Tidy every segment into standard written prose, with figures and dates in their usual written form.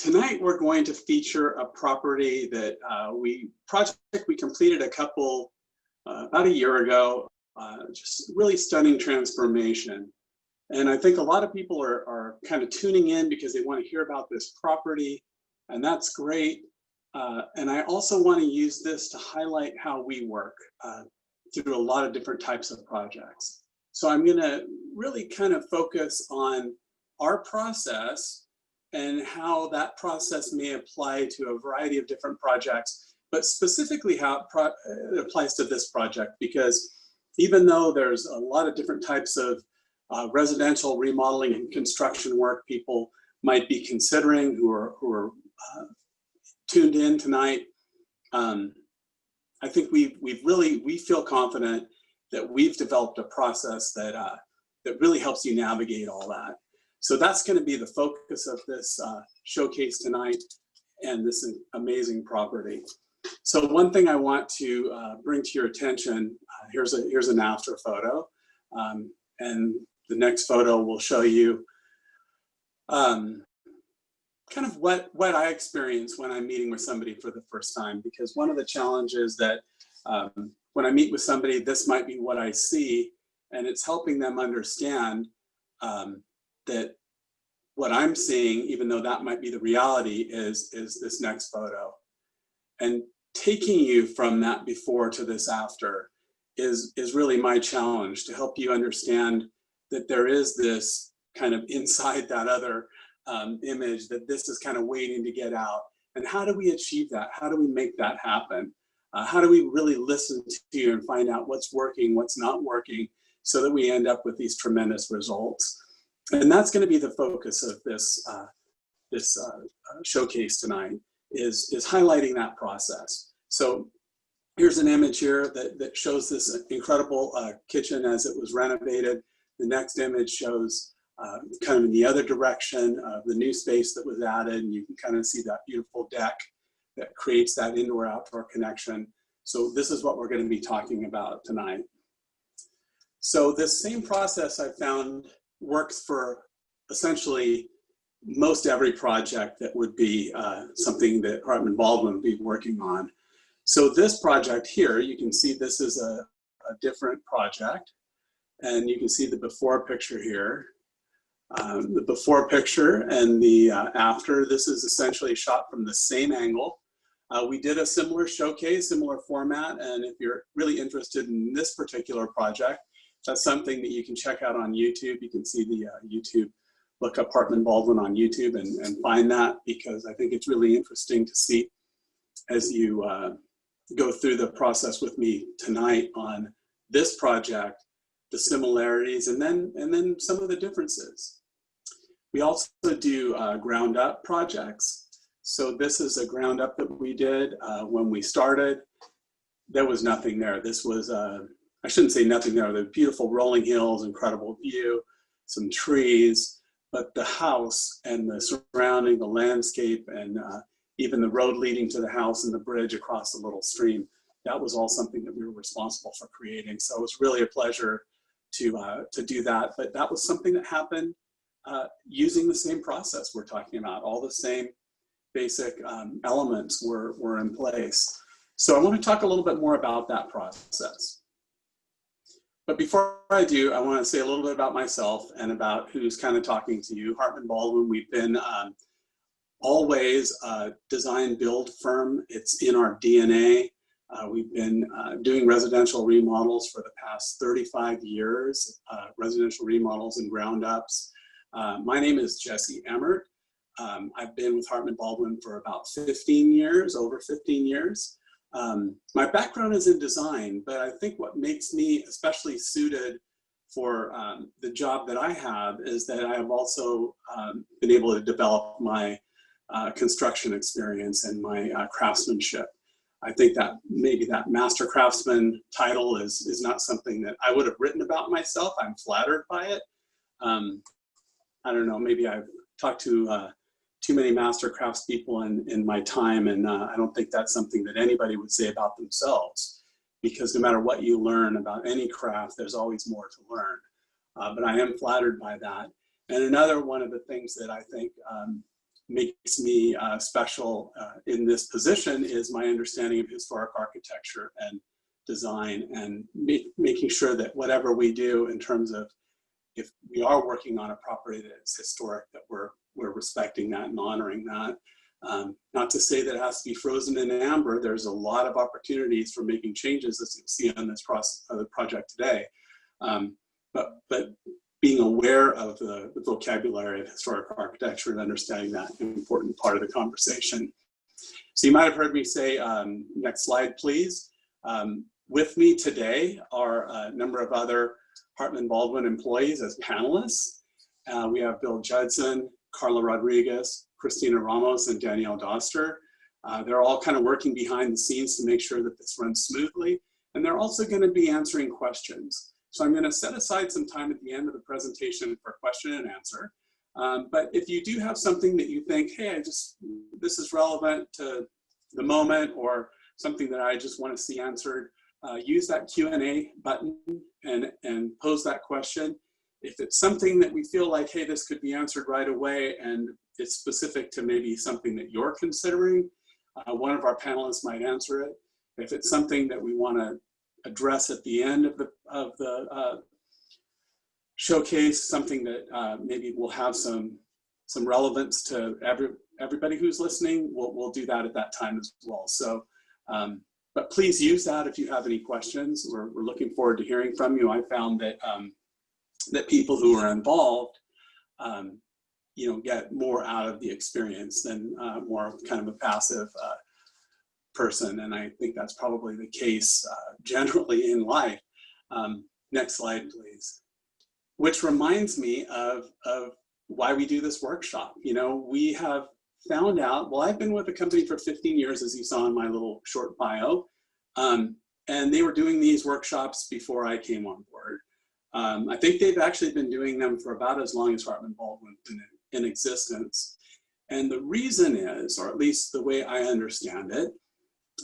tonight we're going to feature a property that we completed about a year ago, just really stunning transformation. And I think a lot of people are kind of tuning in because they want to hear about this property, and that's great. And I also want to use this to highlight how we work through a lot of different types of projects. So I'm going to really kind of focus on our process and how that process may apply to a variety of different projects, but specifically how it applies to this project, because even though there's a lot of different types of residential remodeling and construction work people might be considering who are tuned in tonight, I think we feel confident that we've developed a process that really helps you navigate all that. So that's going to be the focus of this showcase tonight and this amazing property. So one thing I want to bring to your attention, here's an after photo, and the next photo will show you kind of what I experience when I'm meeting with somebody for the first time, because one of the challenges that when I meet with somebody, this might be what I see, and it's helping them understand that what I'm seeing, even though that might be the reality, is this next photo. And taking you from that before to this after is really my challenge, to help you understand that there is this kind of inside that other image, that this is kind of waiting to get out. And how do we achieve that? How do we make that happen? How do we really listen to you and find out what's working, what's not working, so that we end up with these tremendous results? And that's going to be the focus of this showcase tonight, is highlighting that process. So here's an image here that shows this incredible kitchen as it was renovated. The next image shows kind of in the other direction of the new space that was added, and you can kind of see that beautiful deck that creates that indoor-outdoor connection. So this is what we're going to be talking about tonight. So this same process I found works for essentially most every project that would be something that HartmanBaldwin would be working on. So this project here, you can see this is a different project, and you can see the before picture here. The before picture and the after, this is essentially shot from the same angle. We did a similar showcase, similar format, and if you're really interested in this particular project, that's something that you can check out on YouTube. You can see the YouTube, look up HartmanBaldwin on YouTube and find that, because I think it's really interesting to see as you go through the process with me tonight on this project, the similarities and then some of the differences. We also do ground up projects. So this is a ground up that we did when we started. There was nothing there. This was, I shouldn't say nothing there. The beautiful rolling hills, incredible view, some trees, but the house and the surrounding, the landscape, and even the road leading to the house and the bridge across the little stream, that was all something that we were responsible for creating. So it was really a pleasure to do that. But that was something that happened using the same process we're talking about. All the same basic elements were in place. So I want to talk a little bit more about that process. But before I do, I want to say a little bit about myself and about who's kind of talking to you. HartmanBaldwin, we've been always a design build firm. It's in our DNA. We've been doing residential remodels for the past 35 years, residential remodels and ground ups. My name is Jesse Emmert. I've been with HartmanBaldwin for about 15 years, over 15 years. My background is in design, but I think what makes me especially suited for the job that I have is that I have also been able to develop my construction experience and my craftsmanship. I think that maybe that master craftsman title is not something that I would have written about myself. I'm flattered by it. I don't know, maybe I've talked to too many master crafts people in my time, and I don't think that's something that anybody would say about themselves, because no matter what you learn about any craft, there's always more to learn. But I am flattered by that. And another one of the things that I think makes me special in this position is my understanding of historic architecture and design, and making sure that whatever we do in terms of, if we are working on a property that's historic, that we're respecting that and honoring that. Not to say that it has to be frozen in amber. There's a lot of opportunities for making changes, as you'll see on this project today. But being aware of the vocabulary of historic architecture and understanding that is an important part of the conversation. So you might have heard me say, next slide, please. With me today are a number of other HartmanBaldwin employees as panelists. We have Bill Judson, Carla Rodriguez, Christina Ramos, and Danielle Doster. They're all kind of working behind the scenes to make sure that this runs smoothly. And they're also going to be answering questions. So I'm going to set aside some time at the end of the presentation for question and answer. But if you do have something that you think, hey, this is relevant to the moment, or something that I just want to see answered, use that Q&A button and pose that question. If it's something that we feel like, hey, this could be answered right away, and it's specific to maybe something that you're considering, one of our panelists might answer it. If it's something that we want to address at the end of the showcase, something that maybe will have some relevance to everybody who's listening, we'll do that at that time as well. So, but please use that if you have any questions. We're looking forward to hearing from you. I found that that people who are involved, get more out of the experience than more kind of a passive person, and I think that's probably the case generally in life. Next slide, please. Which reminds me of why we do this workshop. We have found out, well, I've been with the company for 15 years, as you saw in my little short bio, and they were doing these workshops before I came on board. I think they've actually been doing them for about as long as HartmanBaldwin's been in existence. And the reason is, or at least the way I understand it,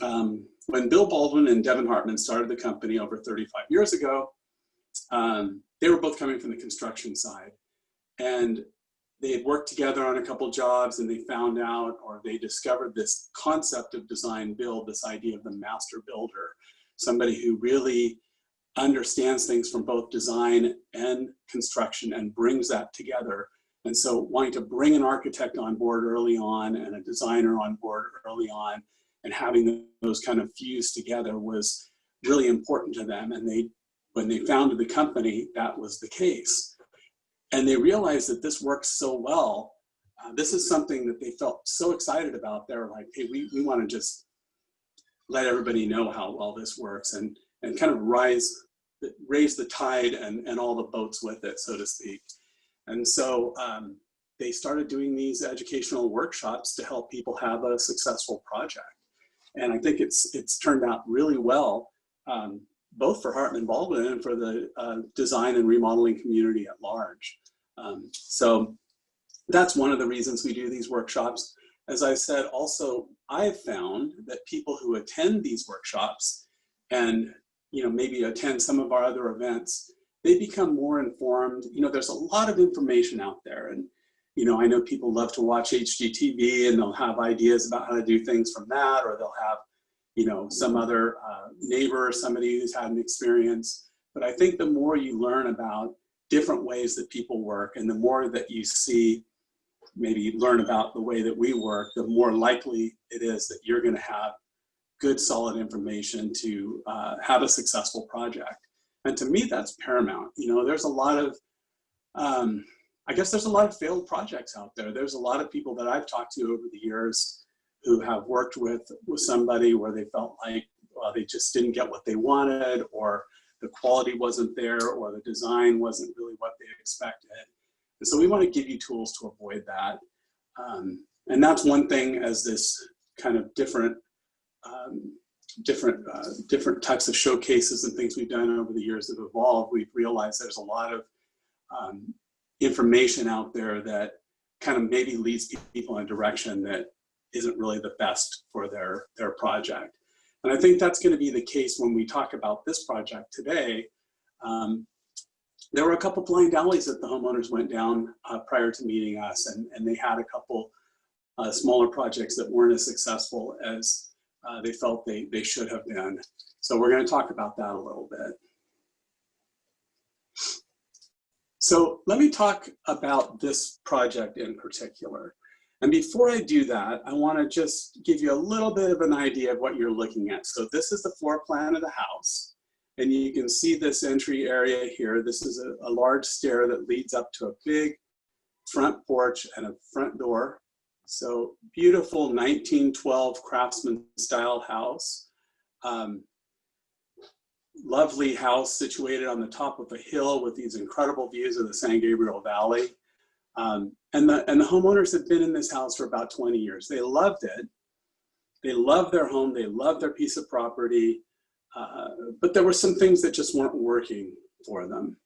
when Bill Baldwin and Devin Hartman started the company over 35 years ago, they were both coming from the construction side. And they had worked together on a couple jobs, and they found out, or they discovered this concept of design build, this idea of the master builder, somebody who really understands things from both design and construction and brings that together. And so wanting to bring an architect on board early on and a designer on board early on, and having those kind of fused together was really important to them. And when they founded the company, that was the case. And they realized that this works so well. This is something that they felt so excited about. They're like, hey, we want to just let everybody know how well this works, and kind of raise the tide and all the boats with it, so to speak. And so they started doing these educational workshops to help people have a successful project. And I think it's turned out really well, both for HartmanBaldwin and for the design and remodeling community at large. So that's one of the reasons we do these workshops. As I said, also, I've found that people who attend these workshops and maybe attend some of our other events, they become more informed. There's a lot of information out there, and I know people love to watch HGTV, and they'll have ideas about how to do things from that, or they'll have some other neighbor or somebody who's had an experience. But I think the more you learn about different ways that people work, and the more that you maybe learn about the way that we work, the more likely it is that you're going to have good, solid information to have a successful project. And to me, that's paramount. There's a lot of, I guess there's a lot of failed projects out there. There's a lot of people that I've talked to over the years who have worked with somebody where they felt like, well, they just didn't get what they wanted, or the quality wasn't there, or the design wasn't really what they expected. And so we want to give you tools to avoid that. And that's one thing, as this kind of different types of showcases and things we've done over the years have evolved. We've realized there's a lot of information out there that kind of maybe leads people in a direction that isn't really the best for their project. And I think that's going to be the case when we talk about this project today. There were a couple blind alleys that the homeowners went down prior to meeting us, and they had a couple smaller projects that weren't as successful as they felt they should have been. So we're going to talk about that a little bit. So let me talk about this project in particular. And before I do that, I want to just give you a little bit of an idea of what you're looking at. So this is the floor plan of the house. And you can see this entry area here. This is a large stair that leads up to a big front porch and a front door. So beautiful 1912 Craftsman style house. Lovely house situated on the top of a hill with these incredible views of the San Gabriel Valley. And the homeowners have been in this house for about 20 years. They loved it. They loved their home. They loved their piece of property. But there were some things that just weren't working for them.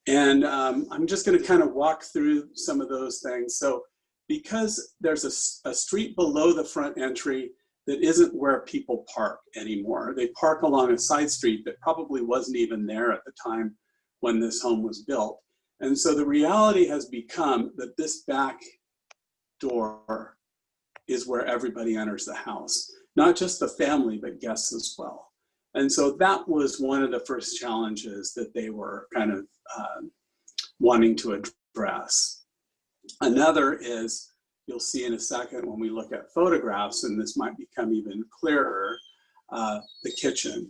And I'm just going to kind of walk through some of those things. So because there's a street below the front entry that isn't where people park anymore. They park along a side street that probably wasn't even there at the time when this home was built. And so the reality has become that this back door is where everybody enters the house, not just the family, but guests as well. And so that was one of the first challenges that they were kind of wanting to address. Another is, you'll see in a second when we look at photographs, and this might become even clearer, the kitchen.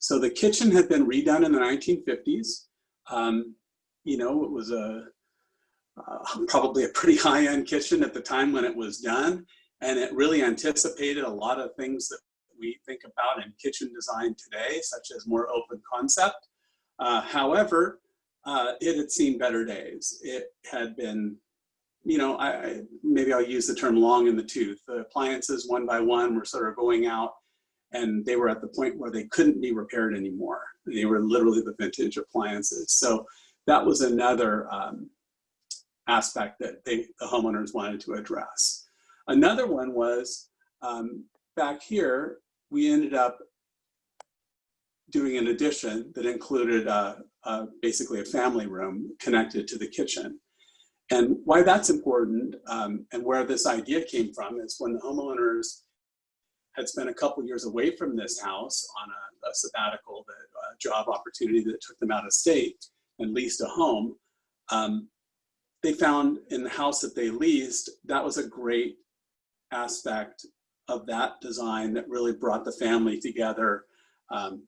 So the kitchen had been redone in the 1950s. You know, it was probably a pretty high-end kitchen at the time when it was done, and it really anticipated a lot of things that we think about in kitchen design today, such as more open concept. However, it had seen better days. It had been, you know, maybe I'll use the term long in the tooth. The appliances one by one were sort of going out, and they were at the point where they couldn't be repaired anymore. They were literally the vintage appliances. So that was another aspect that the homeowners wanted to address. Another one was back here, we ended up doing an addition that included basically a family room connected to the kitchen. And why that's important and where this idea came from is when the homeowners had spent a couple years away from this house on a sabbatical, a job opportunity that took them out of state and leased a home, they found in the house that they leased, that was a great aspect of that design that really brought the family together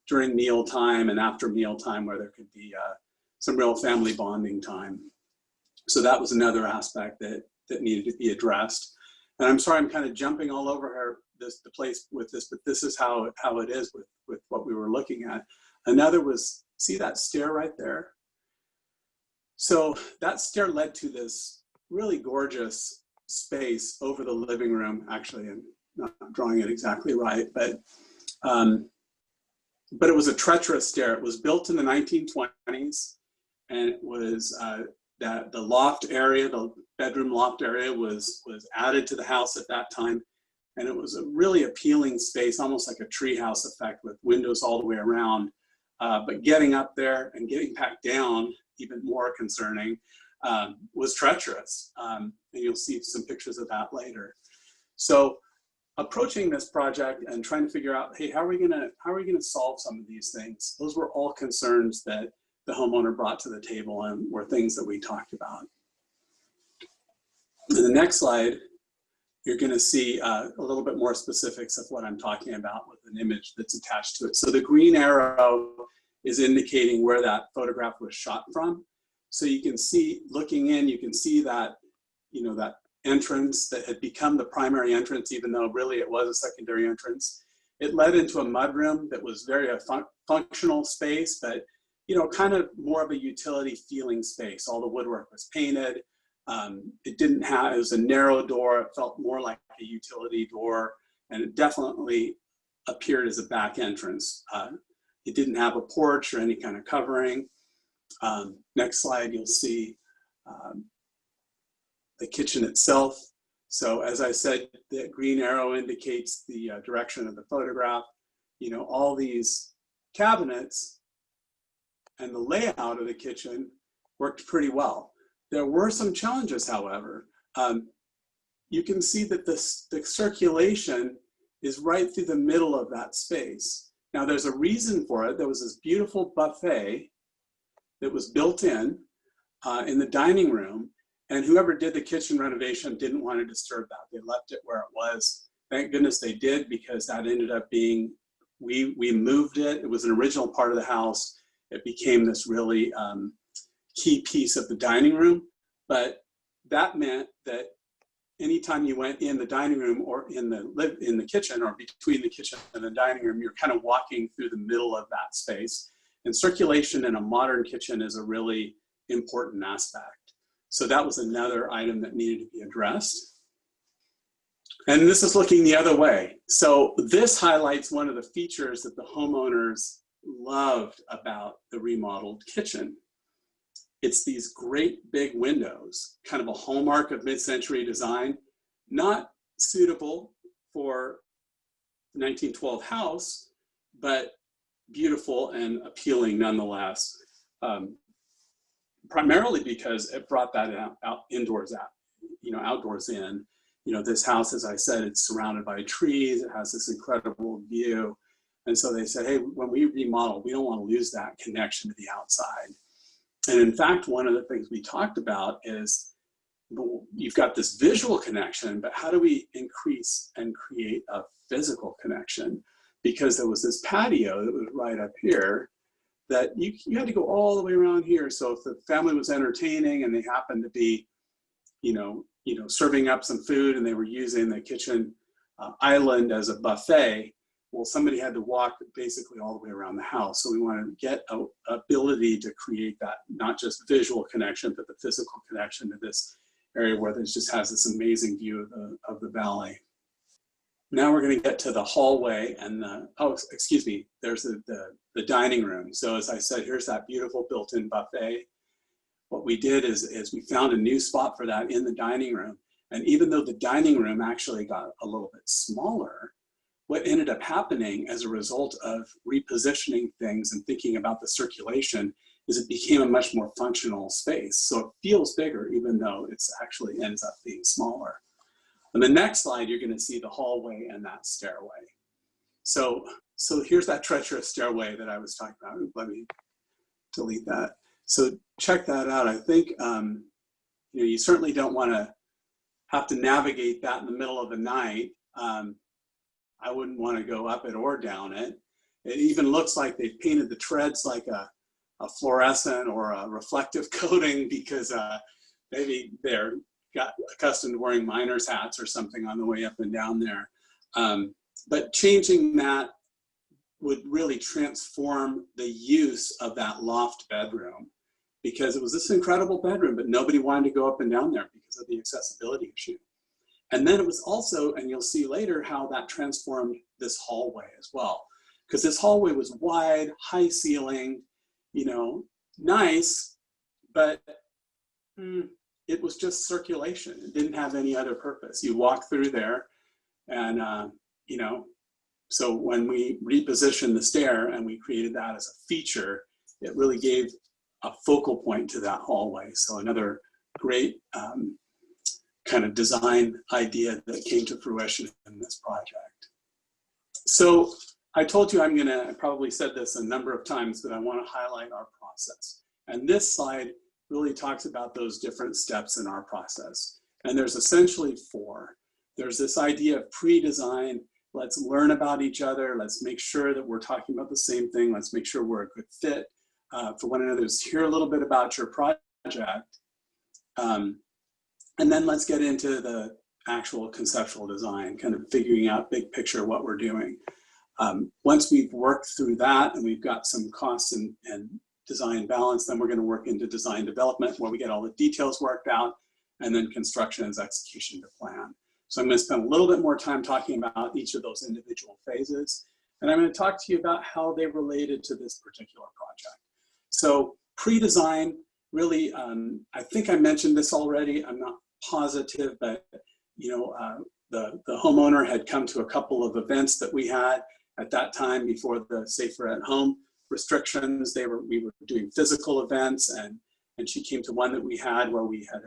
during mealtime and after mealtime, where there could be some real family bonding time. So that was another aspect that needed to be addressed. And I'm sorry, I'm kind of jumping all over the place with this, but this is how it is with what we were looking at. Another was, see that stair right there? So that stair led to this really gorgeous space over the living room. Actually, I'm not drawing it exactly right, but it was a treacherous stair. It was built in the 1920s, and it was that the loft area, the bedroom loft area was added to the house at that time. And it was a really appealing space, almost like a treehouse effect with windows all the way around. But getting up there and getting back down, even more concerning, was treacherous. And you'll see some pictures of that later. So approaching this project and trying to figure out, hey, how are we gonna solve some of these things? Those were all concerns that the homeowner brought to the table and were things that we talked about. In the next slide, you're going to see a little bit more specifics of what I'm talking about with an image that's attached to it. So the green arrow is indicating where that photograph was shot from. So you can see, looking in, you can see that, you know, that entrance that had become the primary entrance, even though really it was a secondary entrance. It led into a mudroom that was very functional space, but, you know, kind of more of a utility feeling space. All the woodwork was painted. It was a narrow door. It felt more like a utility door, and it definitely appeared as a back entrance. It didn't have a porch or any kind of covering. Next slide, you'll see the kitchen itself. So as I said, the green arrow indicates the direction of the photograph. You know, all these cabinets and the layout of the kitchen worked pretty well. There were some challenges, however. you can see that the circulation is right through the middle of that space. Now there's a reason for it. There was this beautiful buffet that was built in the dining room, and whoever did the kitchen renovation didn't want to disturb that. They left it where it was. Thank goodness they did, because that ended up being, we moved it. It was an original part of the house. It became this really key piece of the dining room, but that meant that anytime you went in the dining room or in the kitchen, or between the kitchen and the dining room, you're kind of walking through the middle of that space. And circulation in a modern kitchen is a really important aspect. So that was another item that needed to be addressed. And this is looking the other way. So this highlights one of the features that the homeowners loved about the remodeled kitchen. It's these great big windows, kind of a hallmark of mid-century design, not suitable for the 1912 house, but beautiful and appealing nonetheless. Primarily because it brought that outdoors in. You know, this house, as I said, it's surrounded by trees. It has this incredible view. And so they said, hey, when we remodel, we don't want to lose that connection to the outside. And in fact, one of the things we talked about is, you've got this visual connection, but how do we increase and create a physical connection? Because there was this patio that was right up here that you had to go all the way around here. So if the family was entertaining and they happened to be, serving up some food and they were using the kitchen island as a buffet, well, somebody had to walk basically all the way around the house. So we wanted to get an ability to create that, not just visual connection, but the physical connection to this area where this just has this amazing view of the valley. Now we're going to get to the hallway and there's the dining room. So as I said, here's that beautiful built-in buffet. What we did is we found a new spot for that in the dining room. And even though the dining room actually got a little bit smaller, what ended up happening as a result of repositioning things and thinking about the circulation is it became a much more functional space. So it feels bigger, even though it's actually ends up being smaller. On the next slide, you're going to see the hallway and that stairway. So here's that treacherous stairway that I was talking about. Let me delete that. So check that out. I think you certainly don't want to have to navigate that in the middle of the night. I wouldn't want to go up it or down it. It even looks like they've painted the treads like a fluorescent or a reflective coating, because maybe they're got accustomed to wearing miner's hats or something on the way up and down there. But changing that would really transform the use of that loft bedroom, because it was this incredible bedroom, but nobody wanted to go up and down there because of the accessibility issue. And then it was also, and you'll see later how that transformed this hallway as well, because this hallway was wide, high ceiling, nice, but it was just circulation. It didn't have any other purpose. You walk through there and, so when we repositioned the stair and we created that as a feature, it really gave a focal point to that hallway. So another great kind of design idea that came to fruition in this project. So I told you I probably said this a number of times, but I want to highlight our process. And this slide really talks about those different steps in our process. And there's essentially 4. There's this idea of pre-design. Let's learn about each other. Let's make sure that we're talking about the same thing. Let's make sure we're a good fit for one another. Let's hear a little bit about your project. And then let's get into the actual conceptual design, kind of figuring out big picture what we're doing. Once we've worked through that and we've got some costs and design balance, then we're going to work into design development where we get all the details worked out, and then construction as execution to plan. So I'm going to spend a little bit more time talking about each of those individual phases. And I'm going to talk to you about how they related to this particular project. So pre-design, really, I think I mentioned this already. I'm not positive, but the homeowner had come to a couple of events that we had at that time before the safer at home restrictions. We were doing physical events, and she came to one that we had where we had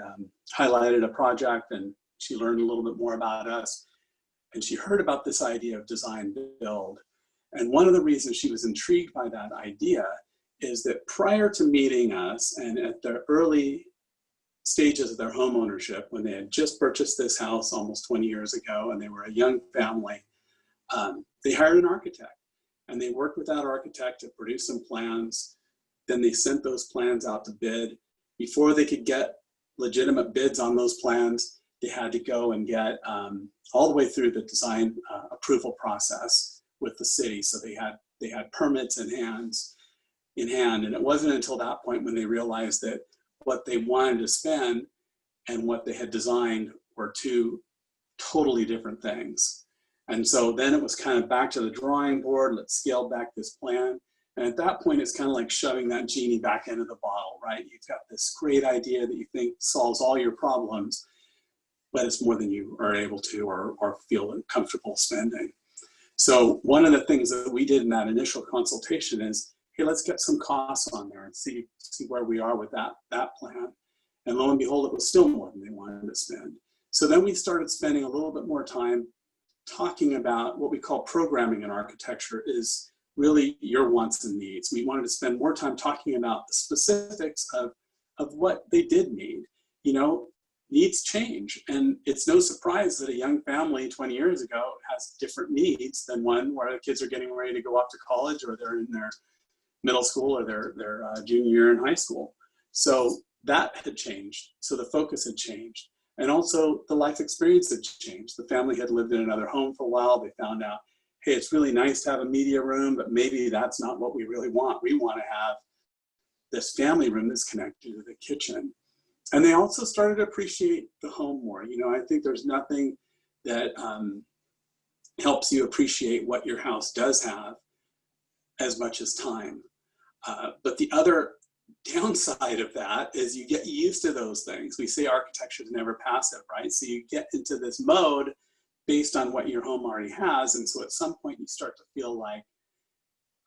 highlighted a project and she learned a little bit more about us, and she heard about this idea of design build. And one of the reasons she was intrigued by that idea is that prior to meeting us and at the early stages of their home ownership, when they had just purchased this house almost 20 years ago and they were a young family, they hired an architect, and they worked with that architect to produce some plans. Then they sent those plans out to bid. Before they could get legitimate bids on those plans, they had to go and get all the way through the design approval process with the city. So they had permits in hand. And it wasn't until that point when they realized that what they wanted to spend and what they had designed were two totally different things. And so then it was kind of back to the drawing board, let's scale back this plan. And at that point, it's kind of like shoving that genie back into the bottle, right? You've got this great idea that you think solves all your problems, but it's more than you are able to or feel comfortable spending. So one of the things that we did in that initial consultation is, hey, let's get some costs on there and see where we are with that plan. And lo and behold, it was still more than they wanted to spend. So then we started spending a little bit more time talking about what we call programming in architecture is really your wants and needs. We wanted to spend more time talking about the specifics of what they did need. You know, needs change. And it's no surprise that a young family 20 years ago has different needs than one where the kids are getting ready to go off to college, or they're in their middle school, or their junior year in high school. So that had changed. So the focus had changed. And also the life experience had changed. The family had lived in another home for a while. They found out, hey, it's really nice to have a media room, but maybe that's not what we really want. We want to have this family room that's connected to the kitchen. And they also started to appreciate the home more. You know, I think there's nothing that helps you appreciate what your house does have as much as time. But the other downside of that is you get used to those things. We say architecture is never passive, right? So you get into this mode based on what your home already has. And so at some point you start to feel like,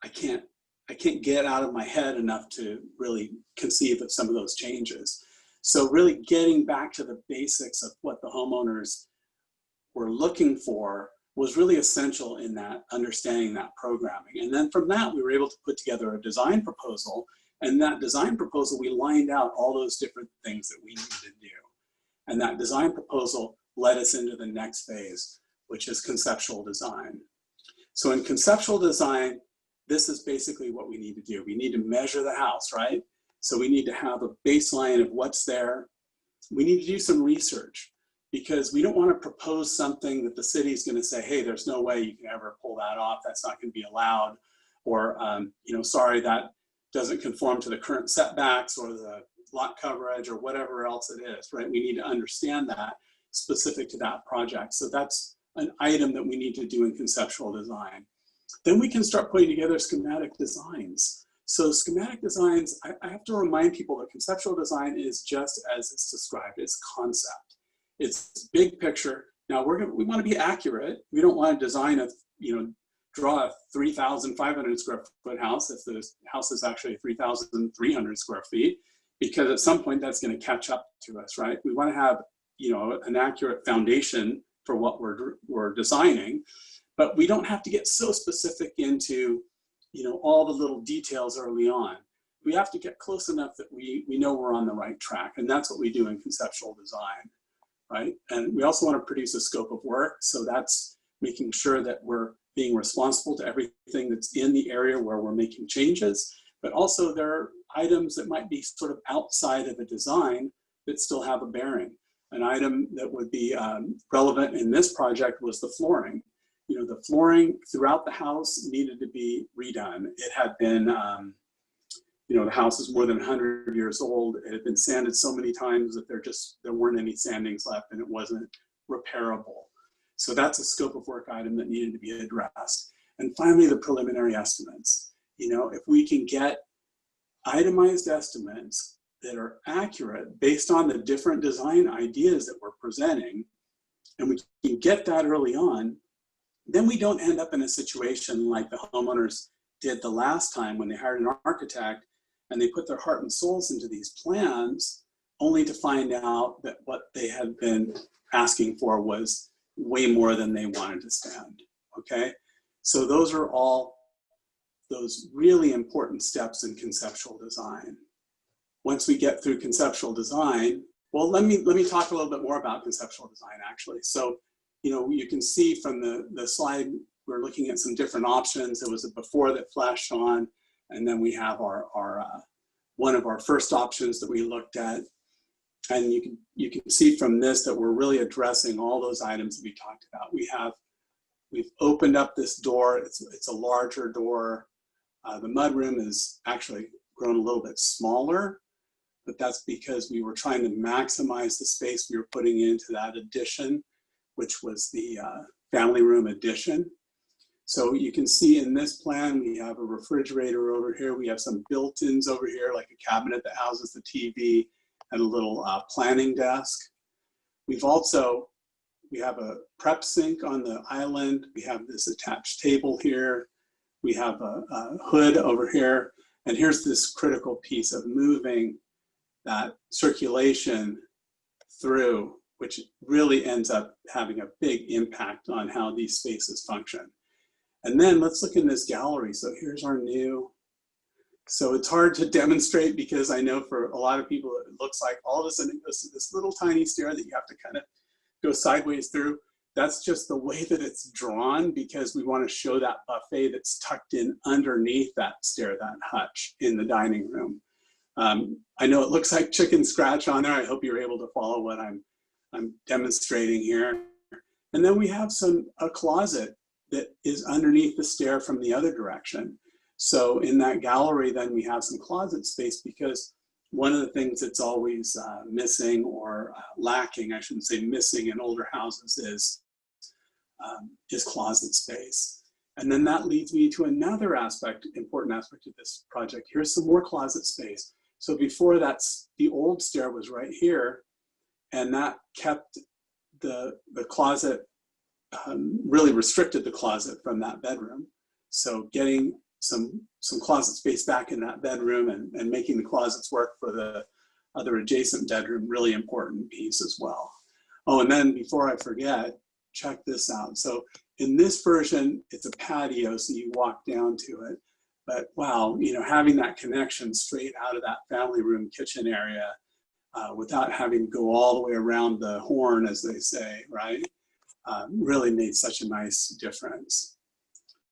I can't get out of my head enough to really conceive of some of those changes. So really getting back to the basics of what the homeowners were looking for was really essential in that understanding that programming. And then from that, we were able to put together a design proposal. And that design proposal, we lined out all those different things that we needed to do. And that design proposal led us into the next phase, which is conceptual design. So in conceptual design, this is basically what we need to do. We need to measure the house, right? So we need to have a baseline of what's there. We need to do some research, because we don't want to propose something that the city is going to say, hey, there's no way you can ever pull that off. That's not going to be allowed. Or, you know, sorry, that doesn't conform to the current setbacks or the lot coverage or whatever else it is, right? We need to understand that specific to that project. So that's an item that we need to do in conceptual design. Then we can start putting together schematic designs. So schematic designs, I have to remind people that conceptual design is just as it's described. It's concept. It's big picture. Now we want to be accurate. We don't want to design draw a 3,500 square foot house if the house is actually 3,300 square feet, because at some point that's going to catch up to us, right? We want to have, you know, an accurate foundation for what we're designing, but we don't have to get so specific into, you know, all the little details early on. We have to get close enough that we know we're on the right track, and that's what we do in conceptual design, right? And we also want to produce a scope of work, so that's making sure that we're being responsible to everything that's in the area where we're making changes, but also there are items that might be sort of outside of the design that still have a bearing. An item that would be relevant in this project was the flooring. You know, the flooring throughout the house needed to be redone. It had been, you know, the house is more than 100 years old. It had been sanded so many times that there weren't any sandings left, and it wasn't repairable. So that's a scope of work item that needed to be addressed. And finally, the preliminary estimates. You know, if we can get itemized estimates that are accurate based on the different design ideas that we're presenting, and we can get that early on, then we don't end up in a situation like the homeowners did the last time when they hired an architect and they put their heart and souls into these plans, only to find out that what they had been asking for was way more than they wanted to spend, okay? So those are all those really important steps in conceptual design. Once we get through conceptual design, well, let me talk a little bit more about conceptual design actually. So, you know, you can see from the slide, we're looking at some different options. There was a before that flashed on, and then we have our one of our first options that we looked at. And you can see from this that we're really addressing all those items that we talked about. We've opened up this door. It's a larger door. The mudroom is actually grown a little bit smaller, but that's because we were trying to maximize the space we were putting into that addition, which was the family room addition. So you can see in this plan, we have a refrigerator over here. We have some built-ins over here, like a cabinet that houses the TV and a little planning desk. We have a prep sink on the island. We have this attached table here. We have a hood over here. And here's this critical piece of moving that circulation through, which really ends up having a big impact on how these spaces function. And then let's look in this gallery. So here's our new, so it's hard to demonstrate because I know for a lot of people, it looks like all of a sudden this little tiny stair that you have to kind of go sideways through. That's just the way that it's drawn because we want to show that buffet that's tucked in underneath that stair, that hutch in the dining room. I know it looks like chicken scratch on there. I hope you're able to follow what I'm demonstrating here. And then we have a closet that is underneath the stair from the other direction. So in that gallery, then we have some closet space because one of the things that's always missing or lacking, I shouldn't say missing in older houses is closet space. And then that leads me to another important aspect of this project. Here's some more closet space. So before the old stair was right here, and that kept the closet, really restricted the closet from that bedroom. So getting some closet space back in that bedroom and making the closets work for the other adjacent bedroom, really important piece as well. Oh, and then before I forget, check this out. So in this version, it's a patio, so you walk down to it. But wow, you know, having that connection straight out of that family room kitchen area without having to go all the way around the horn, as they say, right? Really made such a nice difference.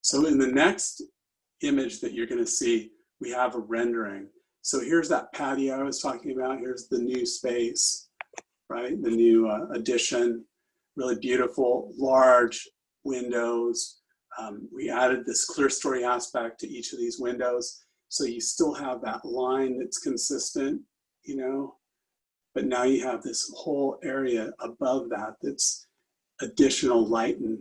So in the next image that you're going to see, we have a rendering. So here's that patio I was talking about. Here's the new space, right? The new addition, really beautiful, large windows. We added this clear story aspect to each of these windows. So you still have that line that's consistent, you know, but now you have this whole area above that that's additional light and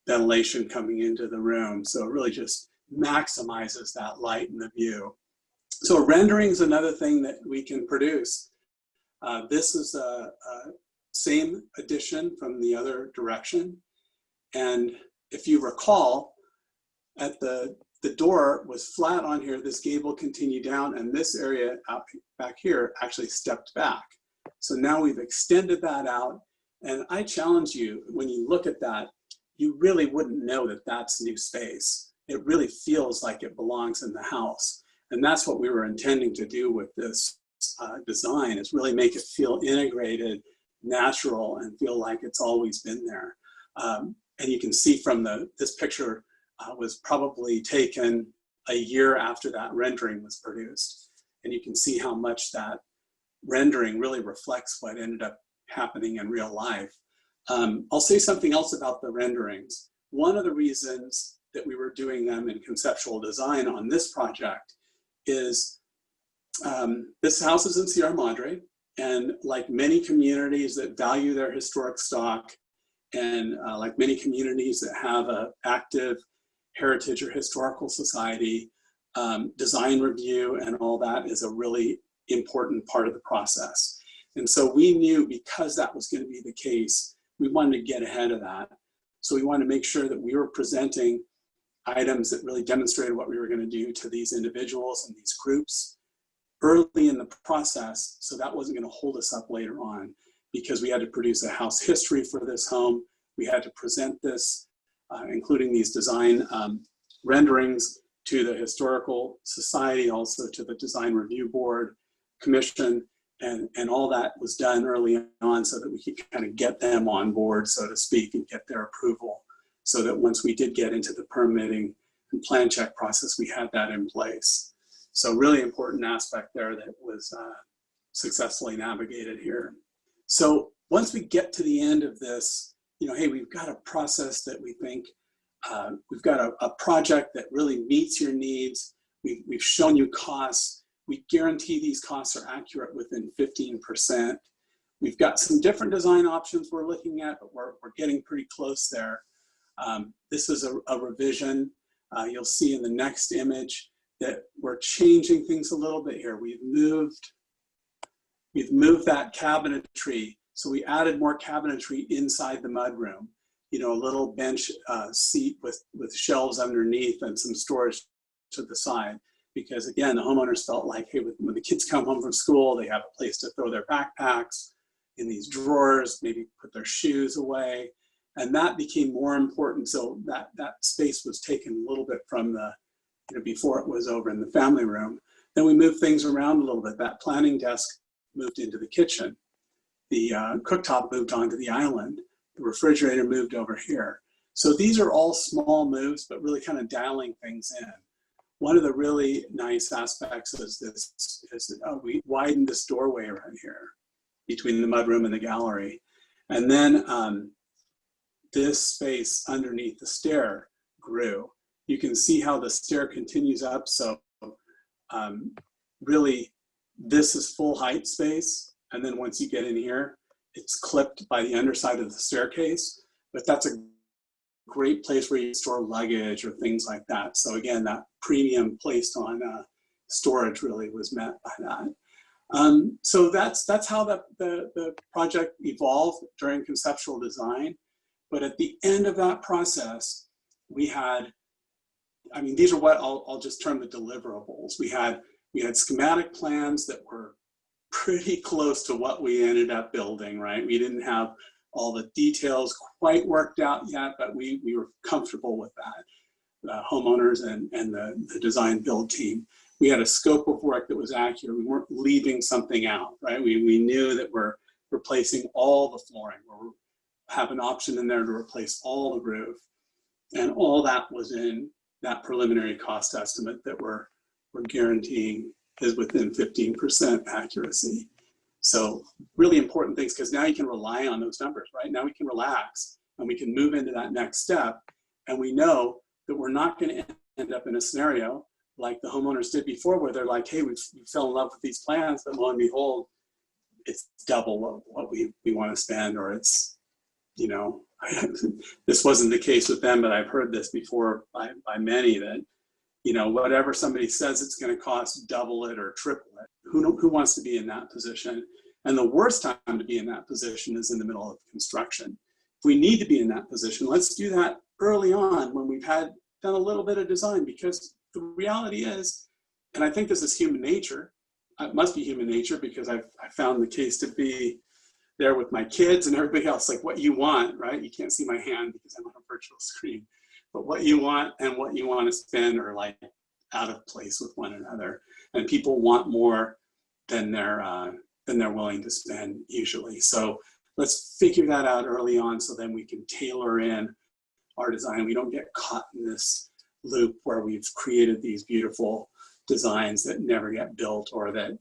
ventilation coming into the room. So it really just maximizes that light in the view. So rendering is another thing that we can produce. This is a same addition from the other direction. And if you recall, at the door was flat on here, this gable continued down, and this area out back here actually stepped back. So now we've extended that out. And I challenge you, when you look at that, you really wouldn't know that that's new space. It really feels like it belongs in the house. And that's what we were intending to do with this design, is really make it feel integrated, natural, and feel like it's always been there. And you can see from this picture was probably taken a year after that rendering was produced. And you can see how much that rendering really reflects what ended up happening in real life. I'll say something else about the renderings. One of the reasons that we were doing them in conceptual design on this project is this house is in Sierra Madre, and like many communities that value their historic stock, and like many communities that have an active heritage or historical society, design review and all that is a really important part of the process. And so we knew, because that was going to be the case, we wanted to get ahead of that. So we wanted to make sure that we were presenting items that really demonstrated what we were going to do to these individuals and these groups early in the process, so that wasn't going to hold us up later on, because we had to produce a house history for this home. We had to present this, including these design renderings, to the Historical Society, also to the Design Review Board, Commission, and all that was done early on so that we could kind of get them on board, so to speak, and get their approval, so that once we did get into the permitting and plan check process, we had that in place. So really important aspect there that was successfully navigated here. So once we get to the end of this, you know, hey, we've got a process that we think, we've got a project that really meets your needs. We've shown you costs. We guarantee these costs are accurate within 15%. We've got some different design options we're looking at, but we're getting pretty close there. This is a revision. You'll see in the next image that we're changing things a little bit here. We've moved that cabinetry. So we added more cabinetry inside the mudroom. You know, a little bench seat with shelves underneath and some storage to the side. Because again, the homeowners felt like, hey, when the kids come home from school, they have a place to throw their backpacks in these drawers, maybe put their shoes away. And that became more important. So that space was taken a little bit from the, you know, before it was over in the family room. Then we moved things around a little bit. That planning desk moved into the kitchen. The cooktop moved onto the island. The refrigerator moved over here. So these are all small moves, but really kind of dialing things in. One of the really nice aspects is this, we widened this doorway right here between the mudroom and the gallery. And then this space underneath the stair grew. You can see how the stair continues up. So really, this is full height space. And then once you get in here, it's clipped by the underside of the staircase. But that's a great place where you store luggage or things like that. So again, that premium placed on storage really was met by that. So that's how the project evolved during conceptual design. But at the end of that process, we had, I mean, these are what I'll just term the deliverables. We had schematic plans that were pretty close to what we ended up building, right? We didn't have all the details quite worked out yet, but we were comfortable with that. The homeowners and the design build team. We had a scope of work that was accurate. We weren't leaving something out, right? We knew that we're replacing all the flooring. We have an option in there to replace all the roof. And all that was in that preliminary cost estimate that we're guaranteeing is within 15% accuracy. So really important things, because now you can rely on those numbers, right? Now we can relax and we can move into that next step. And we know that we're not going to end up in a scenario like the homeowners did before, where they're like, hey, we fell in love with these plans, but lo and behold, it's double what we want to spend, or it's, you know, this wasn't the case with them, but I've heard this before by many that, you know, whatever somebody says it's going to cost, double it or triple it. Who wants to be in that position? And the worst time to be in that position is in the middle of construction. If we need to be in that position, let's do that early on when we've done a little bit of design, because the reality is, and I think this is human nature, it must be human nature, because I found the case to be there with my kids and everybody else, like what you want, right? You can't see my hand because I'm on a virtual screen, but what you want and what you want to spend are like out of place with one another. And people want more than they're willing to spend usually. So let's figure that out early on, so then we can tailor in our design. We don't get caught in this loop where we've created these beautiful designs that never get built, or that,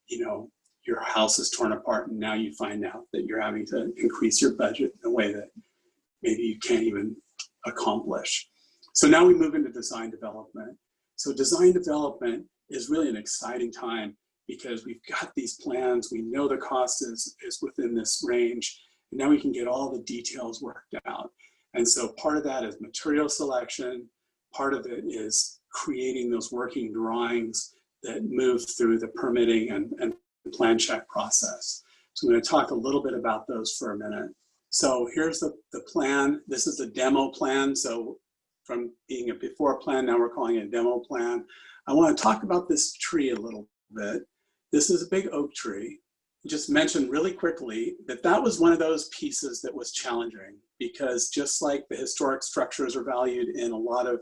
you know, your house is torn apart and now you find out that you're having to increase your budget in a way that maybe you can't even accomplish. So now we move into design development. So design development is really an exciting time, because we've got these plans, we know the cost is within this range, and now we can get all the details worked out. And so part of that is material selection, part of it is creating those working drawings that move through the permitting and plan check process. So I'm going to talk a little bit about those for a minute. So here's the plan. This is the demo plan. So from being a before plan, now we're calling it a demo plan. I want to talk about this tree a little bit. This is a big oak tree. Just mention really quickly that that was one of those pieces that was challenging, because just like the historic structures are valued in a lot of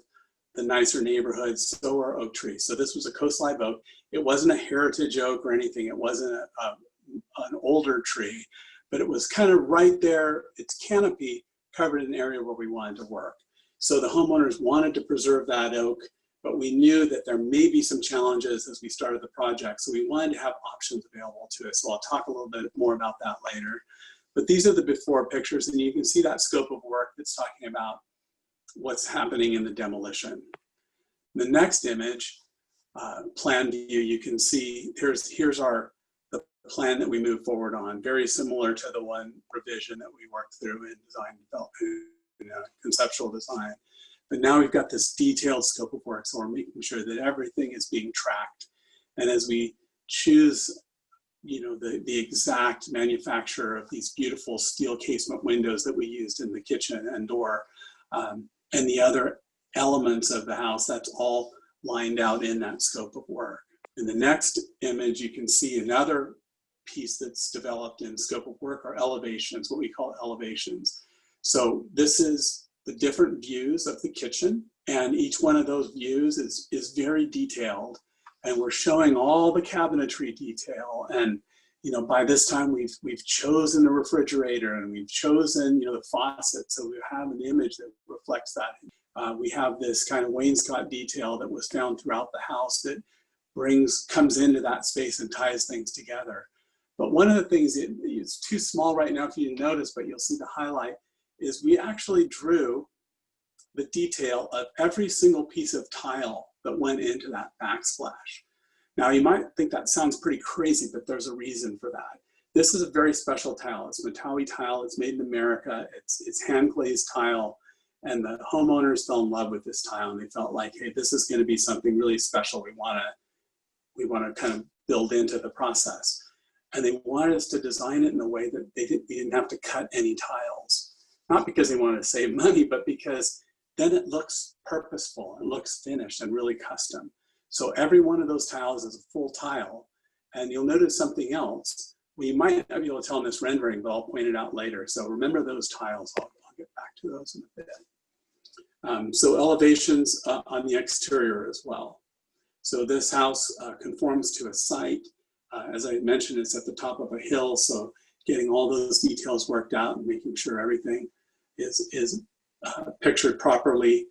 the nicer neighborhoods, so are oak trees. So this was a coast live oak. It wasn't a heritage oak or anything. It wasn't an older tree, but it was kind of right there, its canopy covered an area where we wanted to work. So the homeowners wanted to preserve that oak, but we knew that there may be some challenges as we started the project. So we wanted to have options available to us. So I'll talk a little bit more about that later. But these are the before pictures, and you can see that scope of work that's talking about what's happening in the demolition. The next image, plan view, you can see here's the plan that we move forward on, very similar to the one revision that we worked through in design development, conceptual design. But now we've got this detailed scope of work, so we're making sure that everything is being tracked. And as we choose, the exact manufacturer of these beautiful steel casement windows that we used in the kitchen and door, and the other elements of the house, that's all lined out in that scope of work. In the next image, you can see another piece that's developed in scope of work are elevations, what we call elevations. So this is the different views of the kitchen, and each one of those views is very detailed, and we're showing all the cabinetry detail. And by this time we've chosen the refrigerator, and we've chosen the faucet, so we have an image that reflects that. We have this kind of wainscot detail that was found throughout the house that comes into that space and ties things together. But one of the things, it's too small right now for you to notice, but you'll see the highlight, is we actually drew the detail of every single piece of tile that went into that backsplash. Now you might think that sounds pretty crazy, but there's a reason for that. This is a very special tile. It's Matawi tile, it's made in America, it's hand glazed tile, and the homeowners fell in love with this tile, and they felt like, hey, this is gonna be something really special we wanna kind of build into the process. And they wanted us to design it in a way that they didn't have to cut any tiles. Not because they wanted to save money, but because then it looks purposeful, it looks finished and really custom. So every one of those tiles is a full tile. And you'll notice something else. We might not be able to tell in this rendering, but I'll point it out later. So remember those tiles. I'll get back to those in a bit. So elevations on the exterior as well. So this house conforms to a site. As I mentioned, it's at the top of a hill, so getting all those details worked out and making sure everything is pictured properly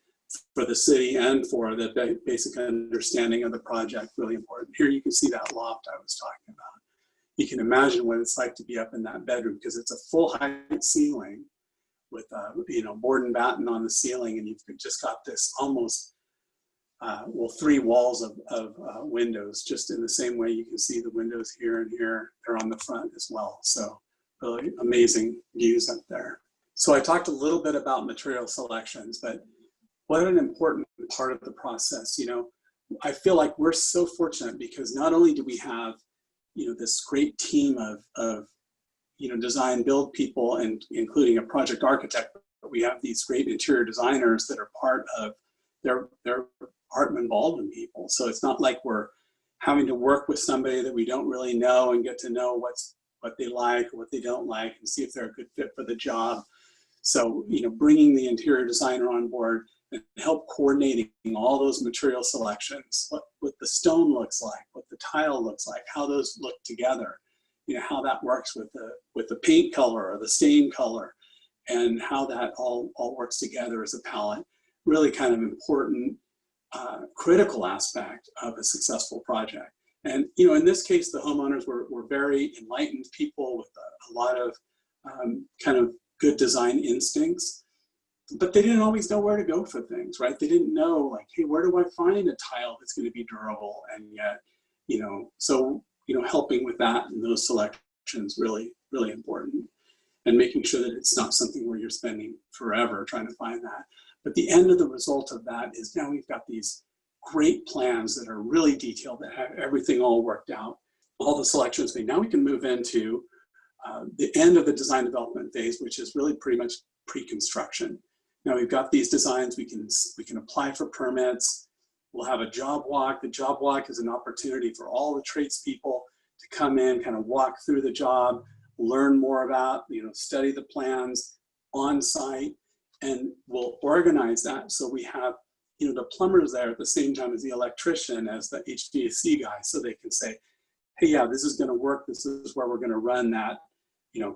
for the city and for the basic understanding of the project, really important. Here you can see that loft I was talking about. You can imagine what it's like to be up in that bedroom, because it's a full height ceiling with board and batten on the ceiling, and you've just got this almost 3 walls of windows, just in the same way you can see the windows here and here. They're on the front as well. So really amazing views up there. So I talked a little bit about material selections, but what an important part of the process. I feel like we're so fortunate, because not only do we have this great team of design build people, and including a project architect, but we have these great interior designers that are part of their HartmanBaldwin people. So it's not like we're having to work with somebody that we don't really know and get to know what they like or what they don't like, and see if they're a good fit for the job. So bringing the interior designer on board and help coordinating all those material selections, what the stone looks like, what the tile looks like, how those look together, how that works with the paint color or the stain color, and how that all works together as a palette. Really kind of important, critical aspect of a successful project. And in this case, the homeowners were very enlightened people with a lot of kind of good design instincts, but they didn't always know where to go for things, right? They didn't know, like, hey, where do I find a tile that's going to be durable? And yet, so helping with that and those selections, really, really important. And making sure that it's not something where you're spending forever trying to find that. But the end of the result of that is now we've got these great plans that are really detailed, that have everything all worked out, all the selections made. Now we can move into the end of the design development phase, which is really pretty much pre-construction. Now we've got these designs, we can apply for permits, we'll have a job walk. The job walk is an opportunity for all the tradespeople to come in, kind of walk through the job, learn more about, study the plans on site, and we'll organize that so we have, the plumbers there at the same time as the electrician, as the HVAC guy, so they can say, hey, yeah, this is going to work. This is where we're going to run that,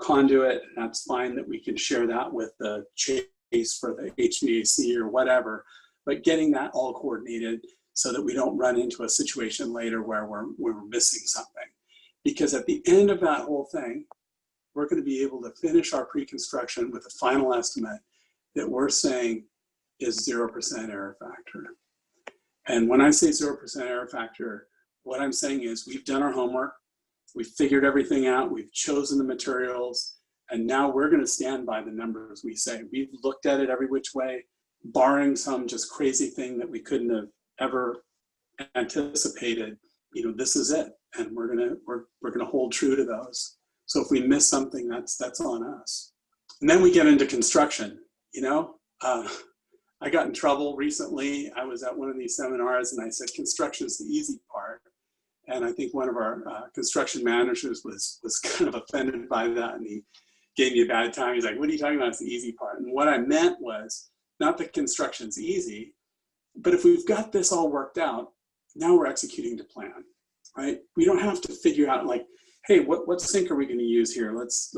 conduit. And that's fine that we can share that with the chase for the HVAC or whatever. But getting that all coordinated so that we don't run into a situation later where we're missing something. Because at the end of that whole thing, we're going to be able to finish our pre-construction with a final estimate that we're saying is 0% error factor. And when I say 0% error factor, what I'm saying is we've done our homework, we've figured everything out, we've chosen the materials, and now we're going to stand by the numbers we say. We've looked at it every which way, barring some just crazy thing that we couldn't have ever anticipated. This is it, and we're gonna hold true to those. So if we miss something, that's on us. And then we get into construction. I got in trouble recently. I was at one of these seminars and I said, construction is the easy part. And I think one of our construction managers was kind of offended by that, and he gave me a bad time. He's like, what are you talking about? It's the easy part. And what I meant was not that construction's easy, but if we've got this all worked out, now we're executing to plan, right? We don't have to figure out like, hey, what sink are we going to use here? Let's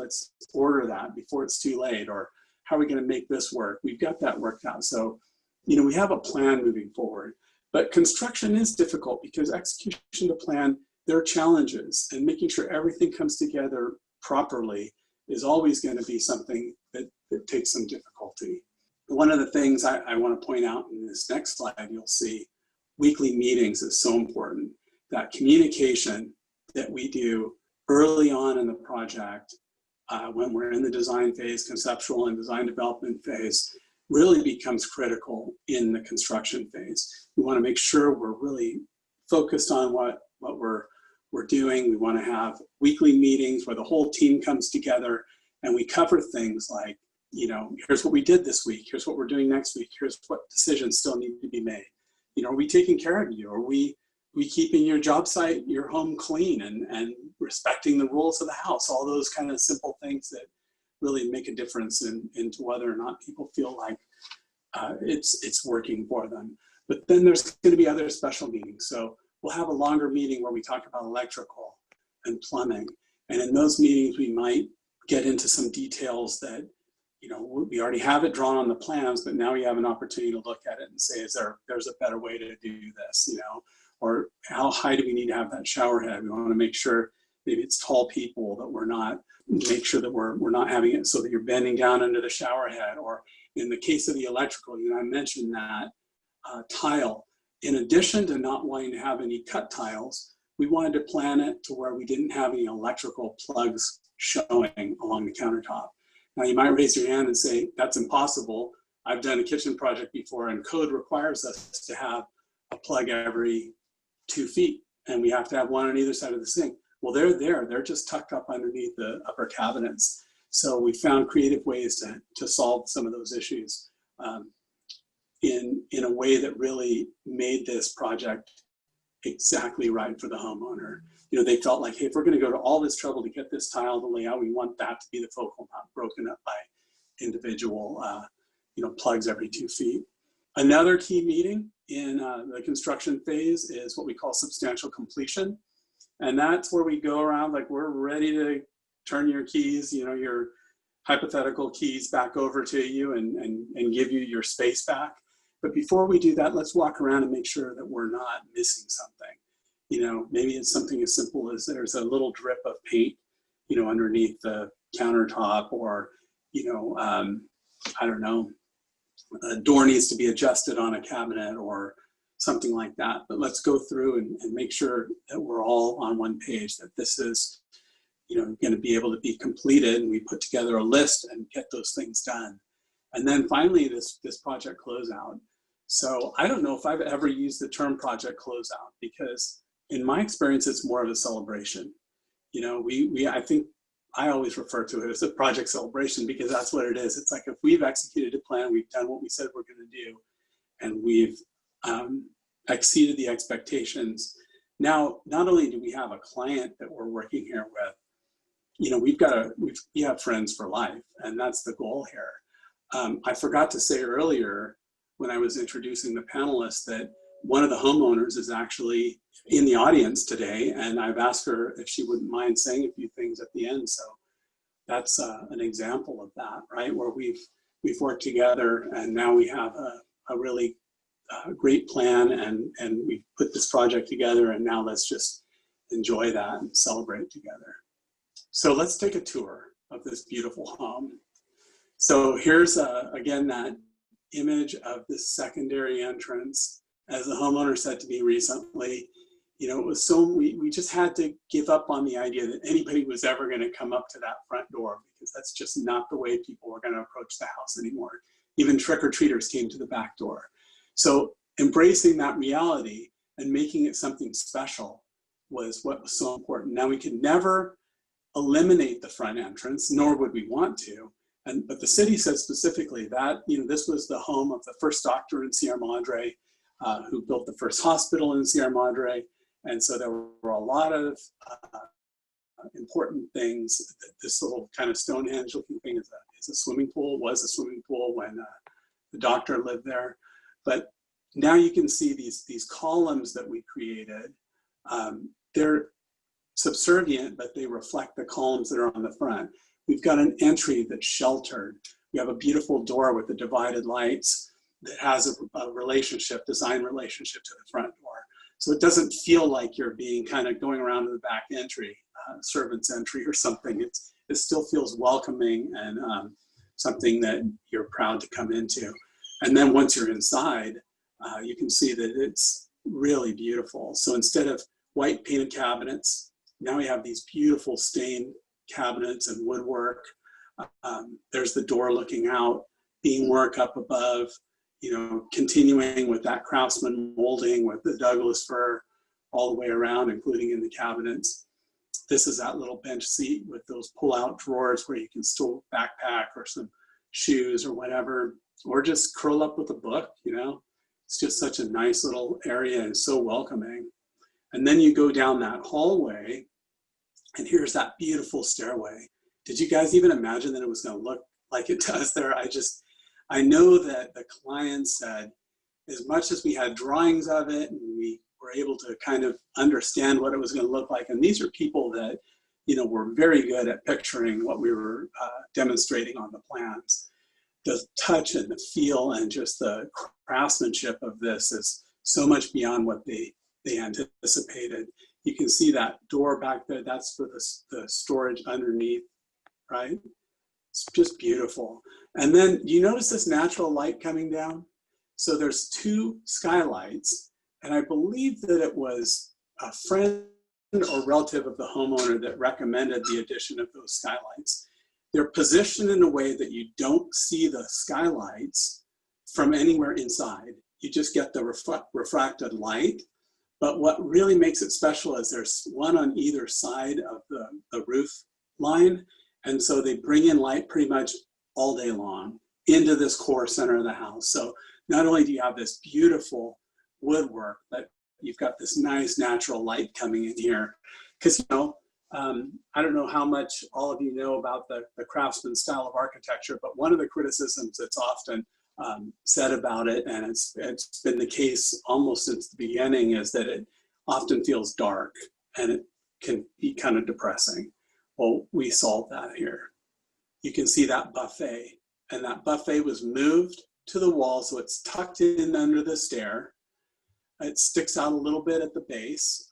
order that before it's too late, or how are we going to make this work? We've got that worked out. So, we have a plan moving forward. But construction is difficult because execution to plan, there are challenges, and making sure everything comes together properly is always going to be something that takes some difficulty. One of the things I want to point out in this next slide, you'll see weekly meetings is so important. That communication that we do early on in the project, when we're in the design phase, conceptual and design development phase, really becomes critical in the construction phase. We want to make sure we're really focused on what we're doing. We want to have weekly meetings where the whole team comes together and we cover things like, here's what we did this week, here's what we're doing next week, here's what decisions still need to be made. Are we taking care of you? Are we keeping your job site, your home clean and respecting the rules of the house? All those kind of simple things that really make a difference into whether or not people feel like it's working for them. But then there's going to be other special meetings. So we'll have a longer meeting where we talk about electrical and plumbing. And in those meetings, we might get into some details that, we already have it drawn on the plans, but now we have an opportunity to look at it and say, there's a better way to do this, or how high do we need to have that shower head? We want to make sure maybe it's tall people, that we're not, make sure that we're not having it so that you're bending down under the shower head. Or in the case of the electrical, I mentioned that tile, in addition to not wanting to have any cut tiles, we wanted to plan it to where we didn't have any electrical plugs showing along the countertop. Now you might raise your hand and say, that's impossible. I've done a kitchen project before and code requires us to have a plug every 2 feet, and we have to have one on either side of the sink. Well, they're there, they're just tucked up underneath the upper cabinets. So we found creative ways to solve some of those issues in a way that really made this project exactly right for the homeowner. They felt like, hey, if we're going to go to all this trouble to get this tile to lay out, we want that to be the focal, not broken up by individual plugs every 2 feet. Another key meeting in the construction phase is what we call substantial completion. And that's where we go around like we're ready to turn your keys, your hypothetical keys back over to you and give you your space back. But before we do that, let's walk around and make sure that we're not missing something. Maybe it's something as simple as there's a little drip of paint, underneath the countertop, or, I don't know, a door needs to be adjusted on a cabinet or something like that. But let's go through and make sure that we're all on one page, that this is, going to be able to be completed, and we put together a list and get those things done. And then finally, this project closeout. So I don't know if I've ever used the term project closeout, because in my experience, it's more of a celebration. I think I always refer to it as a project celebration, because that's what it is. It's like, if we've executed a plan, we've done what we said we're going to do, and we've exceeded the expectations, now not only do we have a client that we're working here with, you know, we have friends for life, and that's the goal here. I forgot to say earlier when I was introducing the panelists that one of the homeowners is actually in the audience today, and I've asked her if she wouldn't mind saying a few things at the end. So that's an example of that, right? Where we've worked together, and now we have a really great plan, and we put this project together, and now let's just enjoy that and celebrate together. So let's take a tour of this beautiful home. So here's again that image of the secondary entrance. As the homeowner said to me recently, you know, it was so, we just had to give up on the idea that anybody was ever going to come up to that front door, because that's just not the way people were going to approach the house anymore. Even trick-or-treaters came to the back door. So embracing that reality and making it something special was what was so important. Now, we could never eliminate the front entrance, nor would we want to. But the city said specifically that, you know, this was the home of the first doctor in Sierra Madre, who built the first hospital in Sierra Madre. And so there were a lot of important things. This little kind of Stonehenge looking thing is a swimming pool, was a swimming pool when the doctor lived there. But now you can see these columns that we created. They're subservient, but they reflect the columns that are on the front. We've got an entry that's sheltered. We have a beautiful door with the divided lights that has a relationship, design relationship to the front door. So it doesn't feel like you're being kind of going around to the back entry, servant's entry or something. It still feels welcoming and something that you're proud to come into. And then once you're inside, you can see that it's really beautiful. So instead of white painted cabinets, now we have these beautiful stained cabinets and woodwork. There's the door looking out, beamwork up above, you know, continuing with that Craftsman molding with the Douglas fir all the way around, including in the cabinets. This is that little bench seat with those pull-out drawers where you can store backpack or some shoes or whatever, or just curl up with a book, you know. It's just such a nice little area and so welcoming. And then you go down that hallway, and here's that beautiful stairway. Did you guys even imagine that it was going to look like it does there? I know that the client said, as much as we had drawings of it and we were able to kind of understand what it was going to look like, and these are people that, you know, were very good at picturing what we were demonstrating on the plans. The touch and the feel and just the craftsmanship of this is so much beyond what they anticipated. You can see that door back there, that's for the storage underneath, right? It's just beautiful. And then you notice this natural light coming down? So there's two skylights, and I believe that it was a friend or relative of the homeowner that recommended the addition of those skylights. They're positioned in a way that you don't see the skylights from anywhere inside. You just get the refracted light. But what really makes it special is there's one on either side of the roof line. And so they bring in light pretty much all day long into this core center of the house. So not only do you have this beautiful woodwork, but you've got this nice natural light coming in here. Because, you know, I don't know how much all of you know about the Craftsman style of architecture, but one of the criticisms that's often said about it, and it's been the case almost since the beginning, is that it often feels dark and it can be kind of depressing. Well, we solved that here. You can see that buffet, and that buffet was moved to the wall, so it's tucked in under the stair. It sticks out a little bit at the base.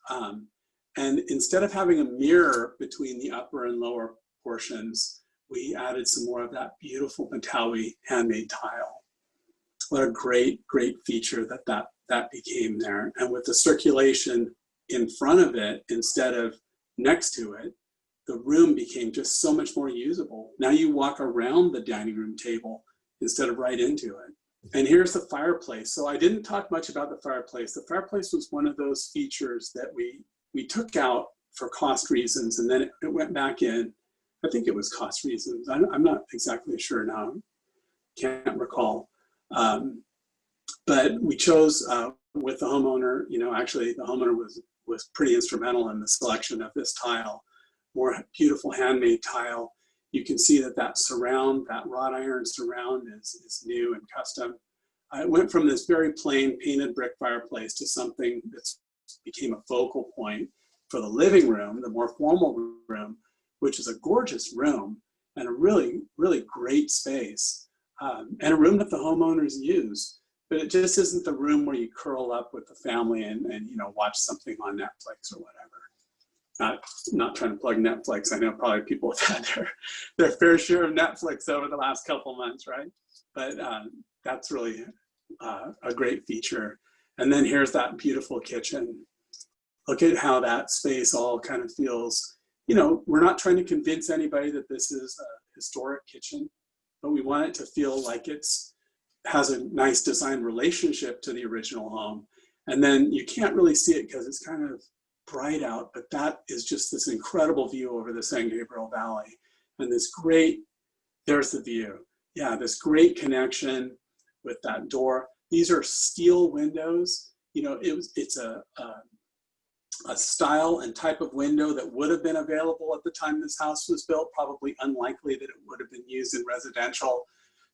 And instead of having a mirror between the upper and lower portions, we added some more of that beautiful Matawi handmade tile. What a great, great feature that became there. And with the circulation in front of it instead of next to it, the room became just so much more usable. Now you walk around the dining room table instead of right into it. And here's the fireplace. So I didn't talk much about the fireplace. The fireplace was one of those features that we took out for cost reasons, and then it went back in. I think it was cost reasons. I'm not exactly sure now. Can't recall. But we chose with the homeowner, you know, actually the homeowner was pretty instrumental in the selection of this tile. More beautiful handmade tile. You can see that that surround, that wrought iron surround is new and custom. It went from this very plain painted brick fireplace to something that became a focal point for the living room, the more formal room, which is a gorgeous room and a really, really great space, and a room that the homeowners use. But it just isn't the room where you curl up with the family and you know, watch something on Netflix or whatever. Not trying to plug Netflix. I know probably people have had their fair share of Netflix over the last couple months, right? But that's really a great feature. And then here's that beautiful kitchen. Look at how that space all kind of feels. You know, we're not trying to convince anybody that this is a historic kitchen, but we want it to feel like it's has a nice design relationship to the original home. And then you can't really see it because it's kind of bright out, but that is just this incredible view over the San Gabriel Valley. And this great, there's the view. Yeah, this great connection with that door. These are steel windows. You know, it's a style and type of window that would have been available at the time this house was built, probably unlikely that it would have been used in residential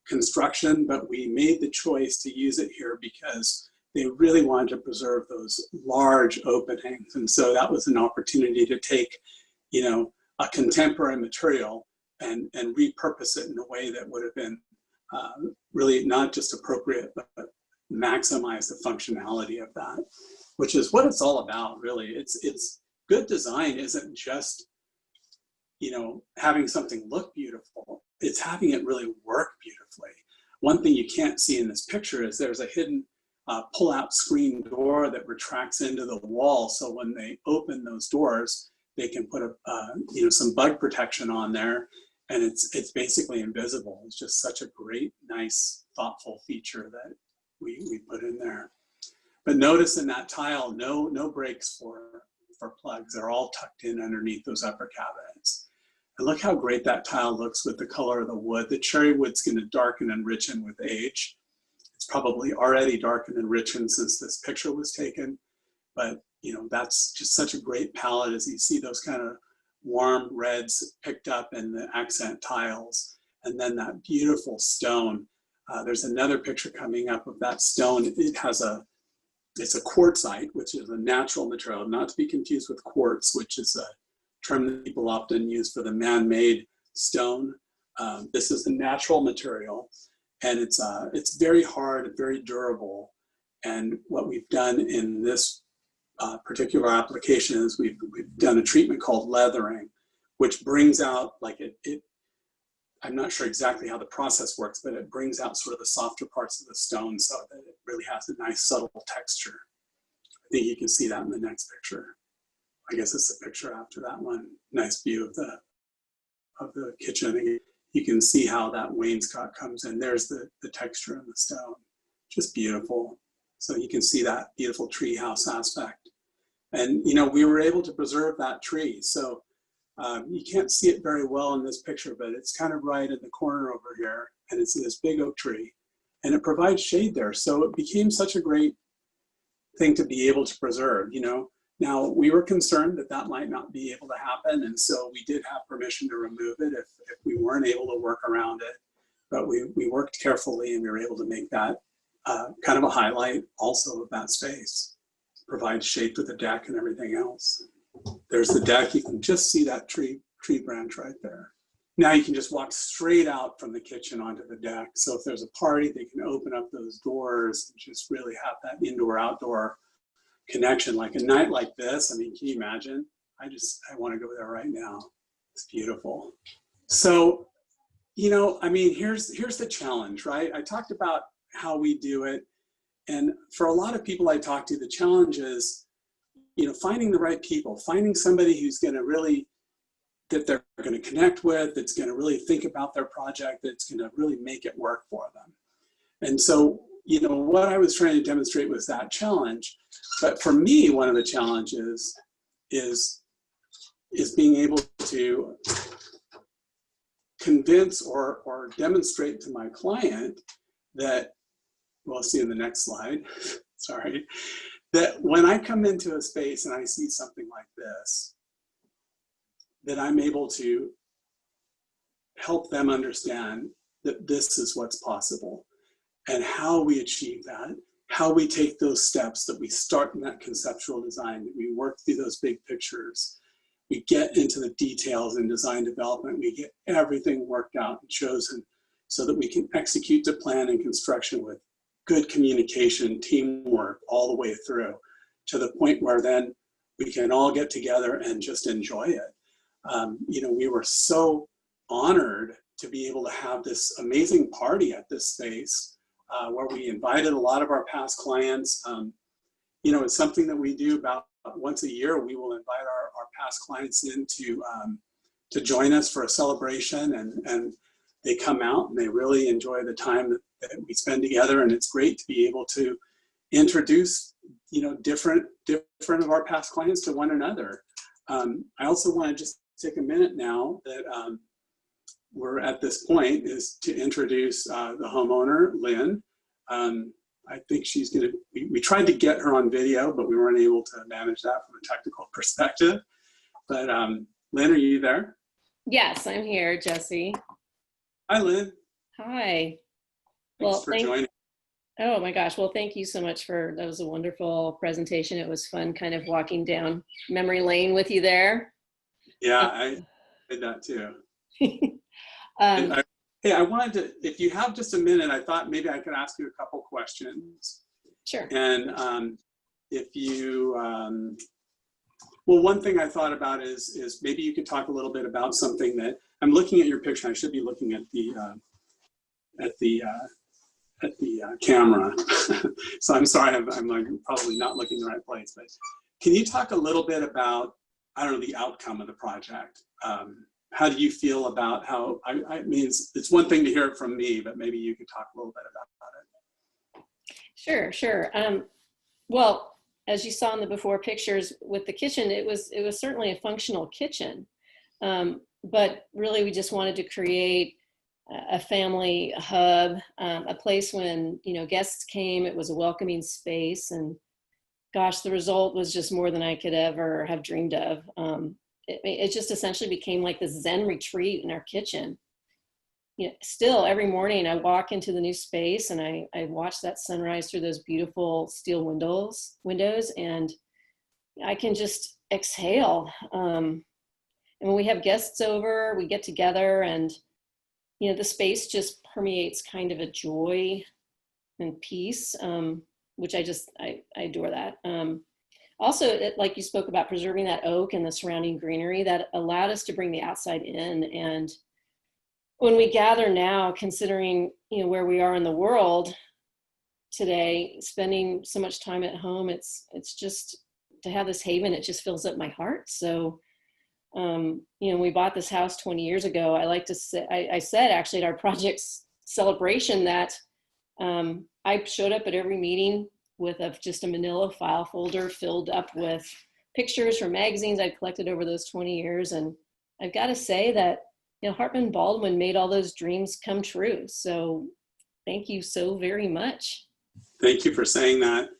construction, but we made the choice to use it here because they really wanted to preserve those large openings. And so that was an opportunity to take, you know, a contemporary material and repurpose it in a way that would have been really not just appropriate, but maximize the functionality of that, which is what it's all about, really. It's good design isn't just, you know, having something look beautiful. It's having it really work beautifully. One thing you can't see in this picture is there's a hidden pull-out screen door that retracts into the wall. So when they open those doors, they can put you know, some bug protection on there, and it's basically invisible. It's just such a great, nice, thoughtful feature that we put in there. But notice in that tile, no breaks for plugs. They're all tucked in underneath those upper cabinets. And look how great that tile looks with the color of the wood. The cherry wood's going to darken and richen with age. It's probably already darkened and richened since this picture was taken. But you know, that's just such a great palette as you see those kind of warm reds picked up in the accent tiles. And then that beautiful stone. There's another picture coming up of that stone. It's a quartzite, which is a natural material, not to be confused with quartz, which is a term that people often use for the man-made stone. This is a natural material, and it's very hard, very durable. And what we've done in this particular application is we've done a treatment called leathering, which brings out, like I'm not sure exactly how the process works, but it brings out sort of the softer parts of the stone so that it really has a nice subtle texture. I think you can see that in the next picture. I guess it's the picture after that one. Nice view of the kitchen. You can see how that wainscot comes in. There's the texture in the stone. Just beautiful. So you can see that beautiful tree house aspect. And you know, we were able to preserve that tree. So you can't see it very well in this picture, but it's kind of right in the corner over here, and it's this big oak tree, and it provides shade there. So it became such a great thing to be able to preserve, you know. Now, we were concerned that that might not be able to happen, and so we did have permission to remove it if we weren't able to work around it. But we worked carefully, and we were able to make that kind of a highlight also of that space, provide shade to the deck and everything else. There's the deck. You can just see that tree branch right there. Now you can just walk straight out from the kitchen onto the deck. So if there's a party, they can open up those doors and just really have that indoor-outdoor connection. Like a night like this, I mean, can you imagine? I want to go there right now. It's beautiful. So, you know, I mean, here's the challenge, right? I talked about how we do it. And for a lot of people I talk to, the challenge is, you know, finding the right people, finding somebody who's going to really, that they're going to connect with, that's going to really think about their project, that's going to really make it work for them. And so, you know, what I was trying to demonstrate was that challenge. But for me, one of the challenges is being able to convince or demonstrate to my client that, well, I'll see in the next slide, sorry, that when I come into a space and I see something like this, that I'm able to help them understand that this is what's possible and how we achieve that, how we take those steps, that we start in that conceptual design, that we work through those big pictures, we get into the details in design development, we get everything worked out and chosen so that we can execute the plan and construction with good communication, teamwork all the way through to the point where then we can all get together and just enjoy it. You know, we were so honored to be able to have this amazing party at this space where we invited a lot of our past clients. You know, it's something that we do about once a year. We will invite our past clients in to join us for a celebration, and they come out and they really enjoy the time that we spend together. And it's great to be able to introduce, you know, different of our past clients to one another. I also want to just take a minute now that we're at this point is to introduce the homeowner, Lynn. I think she's gonna, we tried to get her on video, but we weren't able to manage that from a technical perspective. But Lynn, are you there? Yes, I'm here, Jesse. Hi, Lynn. Hi. Thanks for joining. Oh my gosh. Well, thank you so much that was a wonderful presentation. It was fun kind of walking down memory lane with you there. Yeah, I did that too. Hey, I wanted to, if you have just a minute, I thought maybe I could ask you a couple questions. Sure. And if you, well, one thing I thought about is maybe you could talk a little bit about something that, I'm looking at your picture. I should be looking at the camera. So I'm sorry, I'm like probably not looking in the right place, but can you talk a little bit about, I don't know, the outcome of the project? How do you feel about how, I mean, it's one thing to hear it from me, but maybe you could talk a little bit about it. Sure. Well, as you saw in the before pictures with the kitchen, it was certainly a functional kitchen. But really we just wanted to create a family hub, a place when, you know, guests came, it was a welcoming space, and gosh, the result was just more than I could ever have dreamed of. It just essentially became like this Zen retreat in our kitchen. You know, still every morning I walk into the new space and I watch that sunrise through those beautiful steel windows, and I can just exhale. And when we have guests over, we get together, and you know, the space just permeates kind of a joy and peace, which I adore that. Also, like you spoke about preserving that oak and the surrounding greenery, that allowed us to bring the outside in. And when we gather now, considering, you know, where we are in the world today, spending so much time at home, it's just to have this haven, it just fills up my heart. So, you know, we bought this house 20 years ago. I like to say, I said actually at our project's celebration that I showed up at every meeting with just a manila file folder filled up with pictures from magazines I've collected over those 20 years. And I've got to say that, you know, HartmanBaldwin made all those dreams come true. So thank you so very much. Thank you for saying that.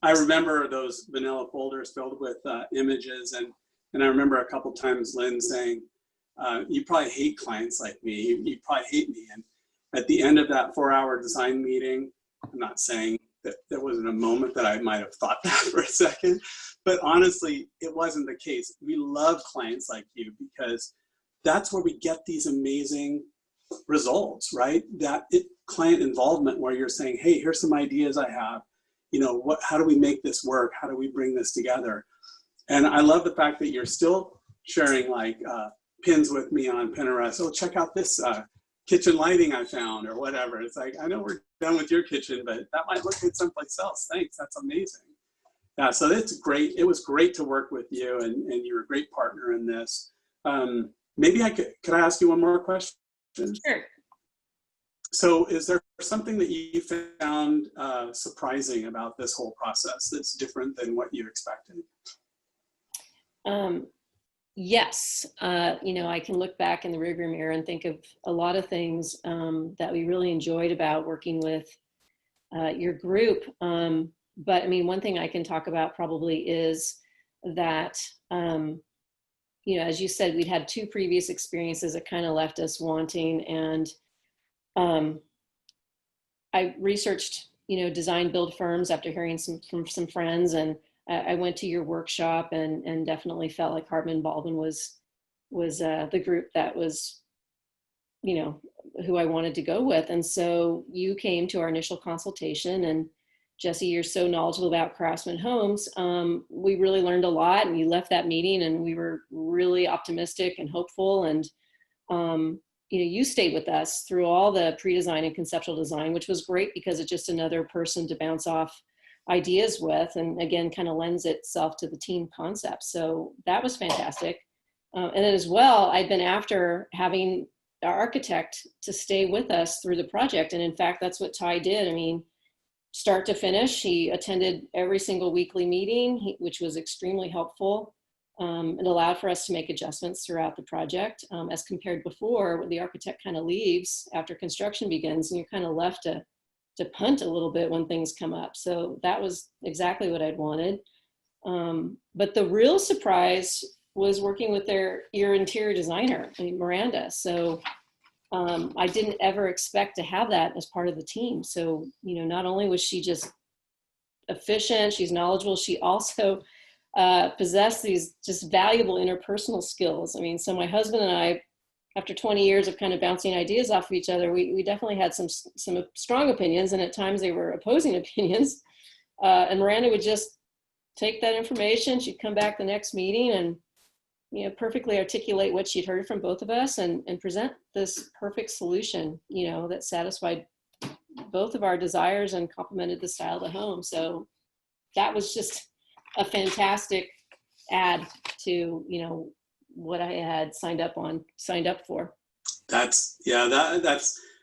I remember those vanilla folders filled with images, and I remember a couple times Lynn saying, you probably hate clients like me, you probably hate me. And at the end of that 4-hour design meeting, I'm not saying that there wasn't a moment that I might have thought that for a second, but honestly, it wasn't the case. We love clients like you because that's where we get these amazing results, right? That client involvement where you're saying, hey, here's some ideas I have, you know, how do we make this work? How do we bring this together? And I love the fact that you're still sharing like pins with me on Pinterest. Oh, check out this kitchen lighting I found or whatever. It's like, I know we're done with your kitchen, but that might look good someplace else. Thanks, that's amazing. Yeah, so it's great. It was great to work with you, and you're a great partner in this. Maybe could I ask you one more question? Sure. So is there something that you found surprising about this whole process that's different than what you expected? Yes, you know, I can look back in the rearview mirror and think of a lot of things that we really enjoyed about working with your group. But I mean, one thing I can talk about probably is that, you know, as you said, we'd had 2 previous experiences that kind of left us wanting. And I researched, you know, design build firms after hearing from some friends, and I went to your workshop and definitely felt like HartmanBaldwin was the group that was, you know, who I wanted to go with. And so you came to our initial consultation, and Jesse, you're so knowledgeable about Craftsman homes. We really learned a lot, and you left that meeting and we were really optimistic and hopeful. And, you know, you stayed with us through all the pre-design and conceptual design, which was great because it's just another person to bounce off ideas with, and again, kind of lends itself to the team concept. So that was fantastic. And then as well, I'd been after having our architect to stay with us through the project. And in fact, that's what Ty did. I mean, start to finish, he attended every single weekly meeting, which was extremely helpful. It allowed for us to make adjustments throughout the project, as compared before, where the architect kind of leaves after construction begins, and you're kind of left to punt a little bit when things come up. So that was exactly what I'd wanted. But the real surprise was working with your interior designer, I mean, Miranda. So I didn't ever expect to have that as part of the team. So, you know, not only was she just efficient, she's knowledgeable, she also possessed these just valuable interpersonal skills. I mean, so my husband and I, after 20 years of kind of bouncing ideas off of each other, we definitely had some strong opinions, and at times they were opposing opinions. And Miranda would just take that information. She'd come back the next meeting and, you know, perfectly articulate what she'd heard from both of us and present this perfect solution, you know, that satisfied both of our desires and complemented the style of the home. So that was just a fantastic add to, you know, what I had signed up for.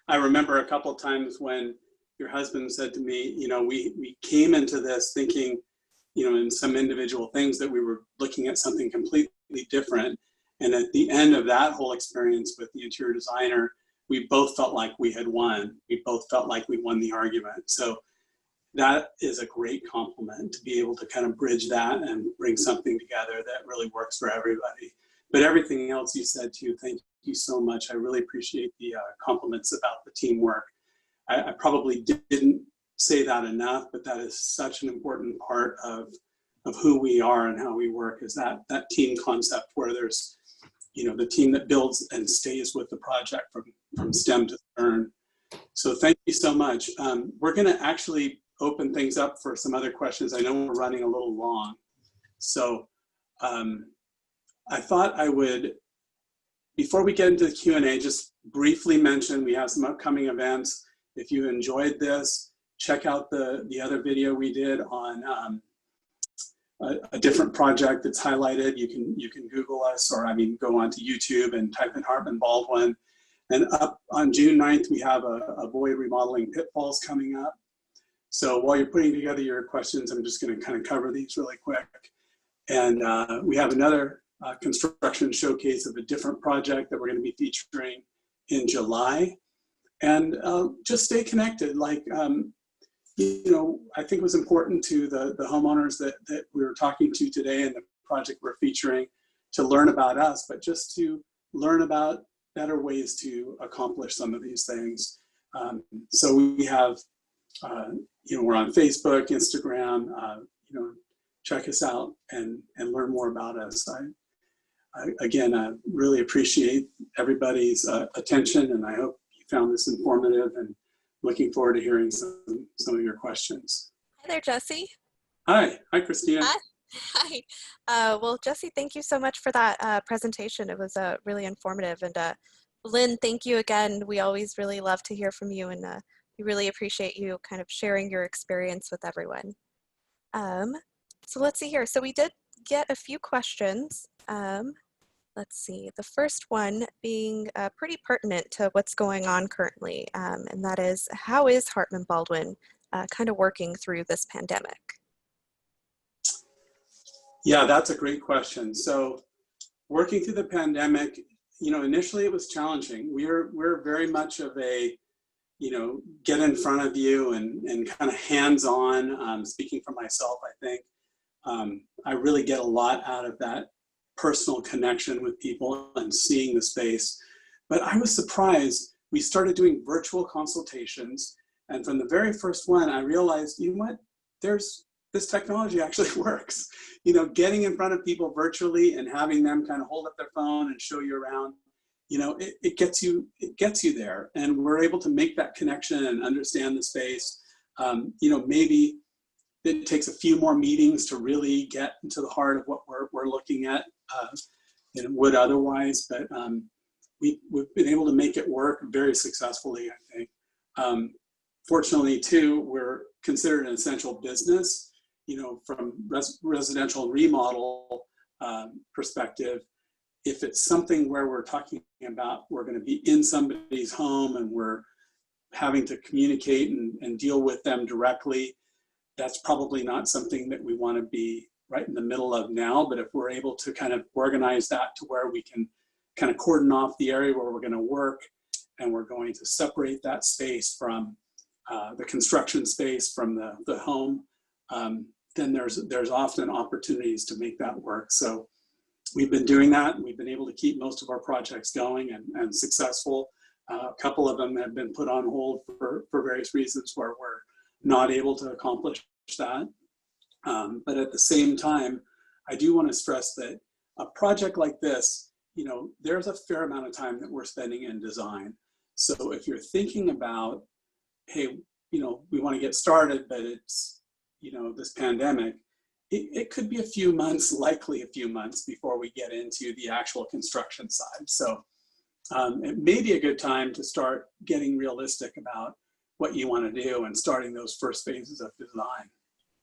I remember a couple of times when your husband said to me, you know, we came into this thinking, you know, in some individual things that we were looking at something completely different. And at the end of that whole experience with the interior designer, we both felt like we had won. We both felt like we won the argument. So that is a great compliment to be able to kind of bridge that and bring something together that really works for everybody. But everything else you said too, thank you so much. I really appreciate the compliments about the teamwork. I probably didn't say that enough, but that is such an important part of who we are and how we work, is that team concept where there's, you know, the team that builds and stays with the project from stem to stern. So thank you so much. We're going to actually open things up for some other questions. I know we're running a little long. So I thought I would, before we get into the Q&A, just briefly mention we have some upcoming events. If you enjoyed this, check out the other video we did on a different project that's highlighted. You can Google us, or I mean, go onto YouTube and type in HartmanBaldwin. And up on June 9th, we have a void remodeling pitfalls coming up. So while you're putting together your questions, I'm just going to kind of cover these really quick. And we have another construction showcase of a different project that we're going to be featuring in July. And just stay connected. Like, you know, I think it was important to the homeowners that we were talking to today and the project we're featuring to learn about us, but just to learn about better ways to accomplish some of these things. So we have, you know, we're on Facebook, Instagram, you know, check us out and learn more about us. I again, really appreciate everybody's attention, and I hope you found this informative, and looking forward to hearing some of your questions. Hi there, Jesse. Hi, Christina. Hi. Well, Jesse, thank you so much for that presentation. It was really informative. And Lynn, thank you again. We always really love to hear from you, and we really appreciate you kind of sharing your experience with everyone. So let's see here. So we did get a few questions. Let's see, the first one being pretty pertinent to what's going on currently, and that is, how is HartmanBaldwin kind of working through this pandemic? Yeah, that's a great question. So working through the pandemic, you know, initially it was challenging. We're very much of a get in front of you and kind of hands-on. Speaking for myself, I think I really get a lot out of that personal connection with people and seeing the space. But I was surprised. We started doing virtual consultations, and from the very first one, I realized, you know what? This technology actually works. Getting in front of people virtually and having them kind of hold up their phone and show you around, it gets you there, and we're able to make that connection and understand the space. Maybe it takes a few more meetings to really get into the heart of what we're looking at than it would otherwise, but we've been able to make it work very successfully, I think. Fortunately, too, we're considered an essential business, from residential remodel perspective. If it's something where we're talking about, we're going to be in somebody's home and we're having to communicate and deal with them directly, that's probably not something that we want to be right in the middle of now. But if we're able to kind of organize that to where we can kind of cordon off the area where we're going to work, and we're going to separate that space from the construction space from the home, then there's often opportunities to make that work. So we've been doing that. We've been able to keep most of our projects going and successful. A couple of them have been put on hold for various reasons where we're not able to accomplish that. But at the same time, I do want to stress that a project like this, there's a fair amount of time that we're spending in design. So if you're thinking about, hey, we want to get started, but it's, this pandemic, it could be a few months, likely a few months before we get into the actual construction side. So it may be a good time to start getting realistic about what you want to do and starting those first phases of design.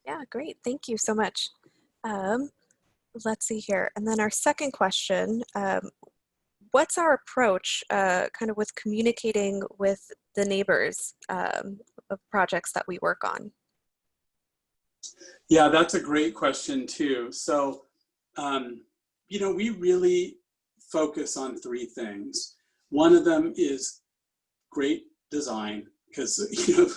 Yeah, great. Thank you so much. Let's see here. And then our second question, what's our approach kind of with communicating with the neighbors of projects that we work on? Yeah, that's a great question too. So, we really focus on three things. One of them is great design, because it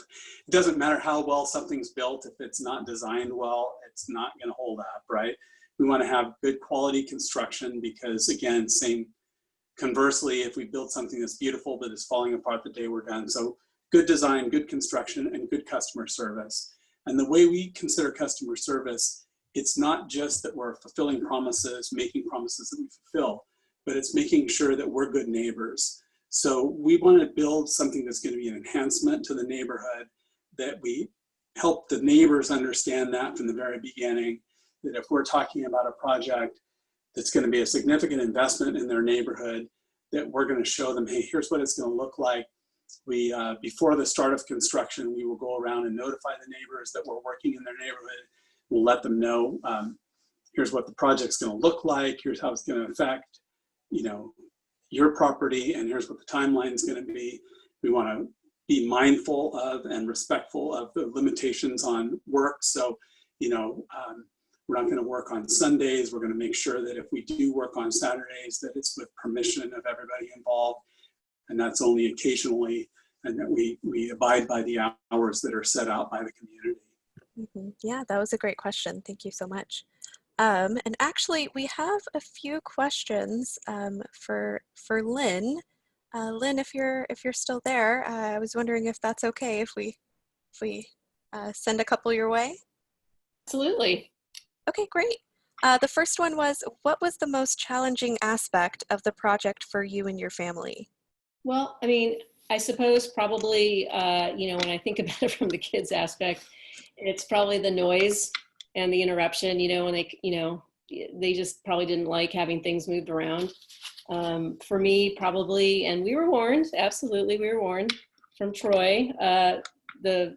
doesn't matter how well something's built. If it's not designed well, it's not going to hold up, right? We want to have good quality construction, because again, conversely, if we build something that's beautiful but is falling apart the day we're done. So good design, good construction, and good customer service. And the way we consider customer service, it's not just that we're fulfilling promises, making promises that we fulfill, but it's making sure that we're good neighbors. So we want to build something that's going to be an enhancement to the neighborhood, that we help the neighbors understand that from the very beginning, that if we're talking about a project that's going to be a significant investment in their neighborhood, that we're going to show them, hey, here's what it's going to look like. We, before the start of construction, we will go around and notify the neighbors that we're working in their neighborhood. We'll let them know, here's what the project's going to look like. Here's how it's going to affect, your property, and here's what the timeline is going to be. We want to be mindful of and respectful of the limitations on work. So, we're not going to work on Sundays. We're going to make sure that if we do work on Saturdays, that it's with permission of everybody involved, and that's only occasionally, and that we abide by the hours that are set out by the community. Mm-hmm. Yeah, that was a great question. Thank you so much. And actually, we have a few questions for Lynn. Lynn, if you're still there, I was wondering if that's okay if we send a couple your way. Absolutely. Okay, great. The first one was, what was the most challenging aspect of the project for you and your family? Well, I suppose probably, when I think about it from the kids' aspect, it's probably the noise and the interruption, when they just probably didn't like having things moved around. For me, probably, and we were warned, absolutely, we were warned from Troy, the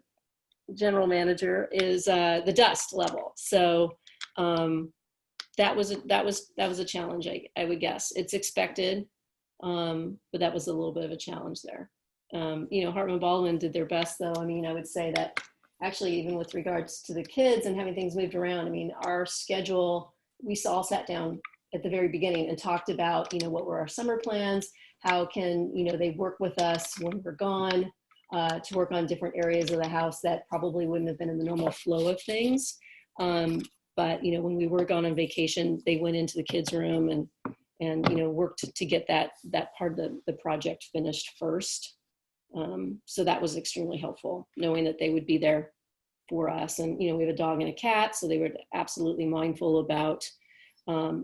general manager, is the dust level. So that was a challenge, I would guess. It's expected, but that was a little bit of a challenge there. HartmanBaldwin did their best, though. I would say that actually, even with regards to the kids and having things moved around, our schedule, we all sat down at the very beginning and talked about, what were our summer plans? How can, they work with us when we're gone? to work on different areas of the house that probably wouldn't have been in the normal flow of things. But, you know, when we were gone on vacation, they went into the kids' room and you know, worked to get that part of the project finished first. So that was extremely helpful, knowing that they would be there for us. And, you know, we have a dog and a cat, so they were absolutely mindful about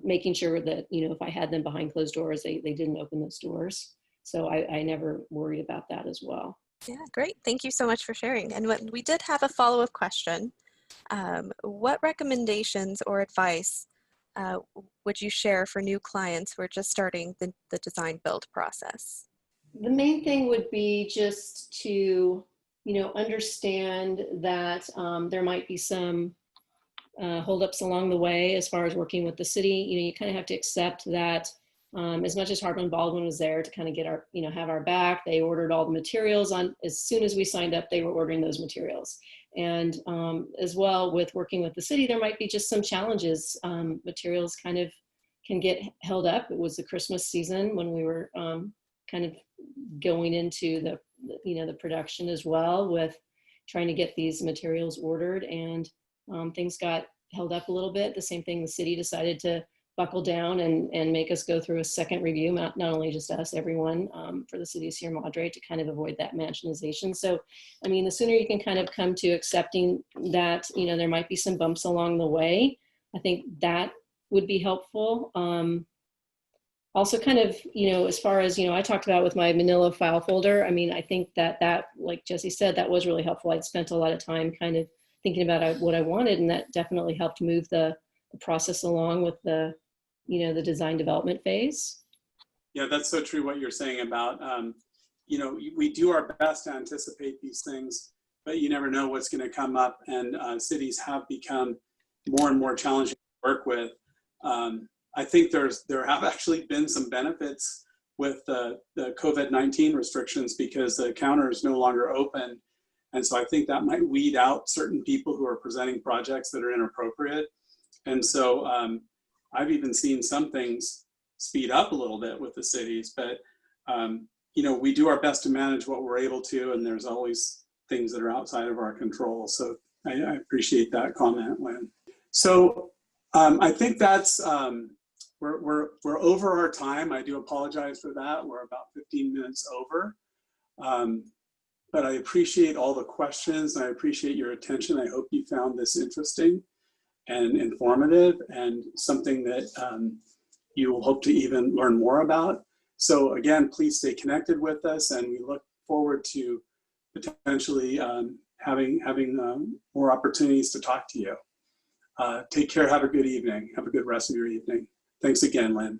making sure that, you know, if I had them behind closed doors, they didn't open those doors. So I never worried about that as well. Yeah, great. Thank you so much for sharing. And we did have a follow-up question. What recommendations or advice would you share for new clients who are just starting the design build process? The main thing would be just to, you know, understand that there might be some holdups along the way as far as working with the city. You know, you kind of have to accept that as much as HartmanBaldwin was there to kind of get our, you know, have our back, they ordered all the materials on, as soon as we signed up, they were ordering those materials. And as well with working with the city, there might be just some challenges. Materials kind of can get held up. It was the Christmas season when we were kind of going into the, you know, the production as well with trying to get these materials ordered, and things got held up a little bit. The same thing, the city decided to buckle down and make us go through a second review, not only just us, everyone, for the city of Sierra Madre, to kind of avoid that mansionization. So, I mean, the sooner you can kind of come to accepting that, you know, there might be some bumps along the way, I think that would be helpful. Also kind of, you know, as far as, you know, I talked about with my manila file folder, I mean, I think that, like Jesse said, that was really helpful. I'd spent a lot of time kind of thinking about what I wanted, and that definitely helped move the process along with the, you know, the design development phase. Yeah, that's so true what you're saying about, you know, we do our best to anticipate these things, but you never know what's going to come up, and cities have become more and more challenging to work with. I think there have actually been some benefits with the COVID-19 restrictions, because the counter is no longer open. And so I think that might weed out certain people who are presenting projects that are inappropriate. And so I've even seen some things speed up a little bit with the cities, but you know, we do our best to manage what we're able to, and there's always things that are outside of our control. So I appreciate that comment, Lynn. So I think that's, we're over our time. I do apologize for that. We're about 15 minutes over. But I appreciate all the questions, and I appreciate your attention. I hope you found this interesting and informative, and something that you will hope to even learn more about. So again, please stay connected with us, and we look forward to potentially having more opportunities to talk to you. Take care. Have a good evening. Have a good rest of your evening. Thanks again, Lynn.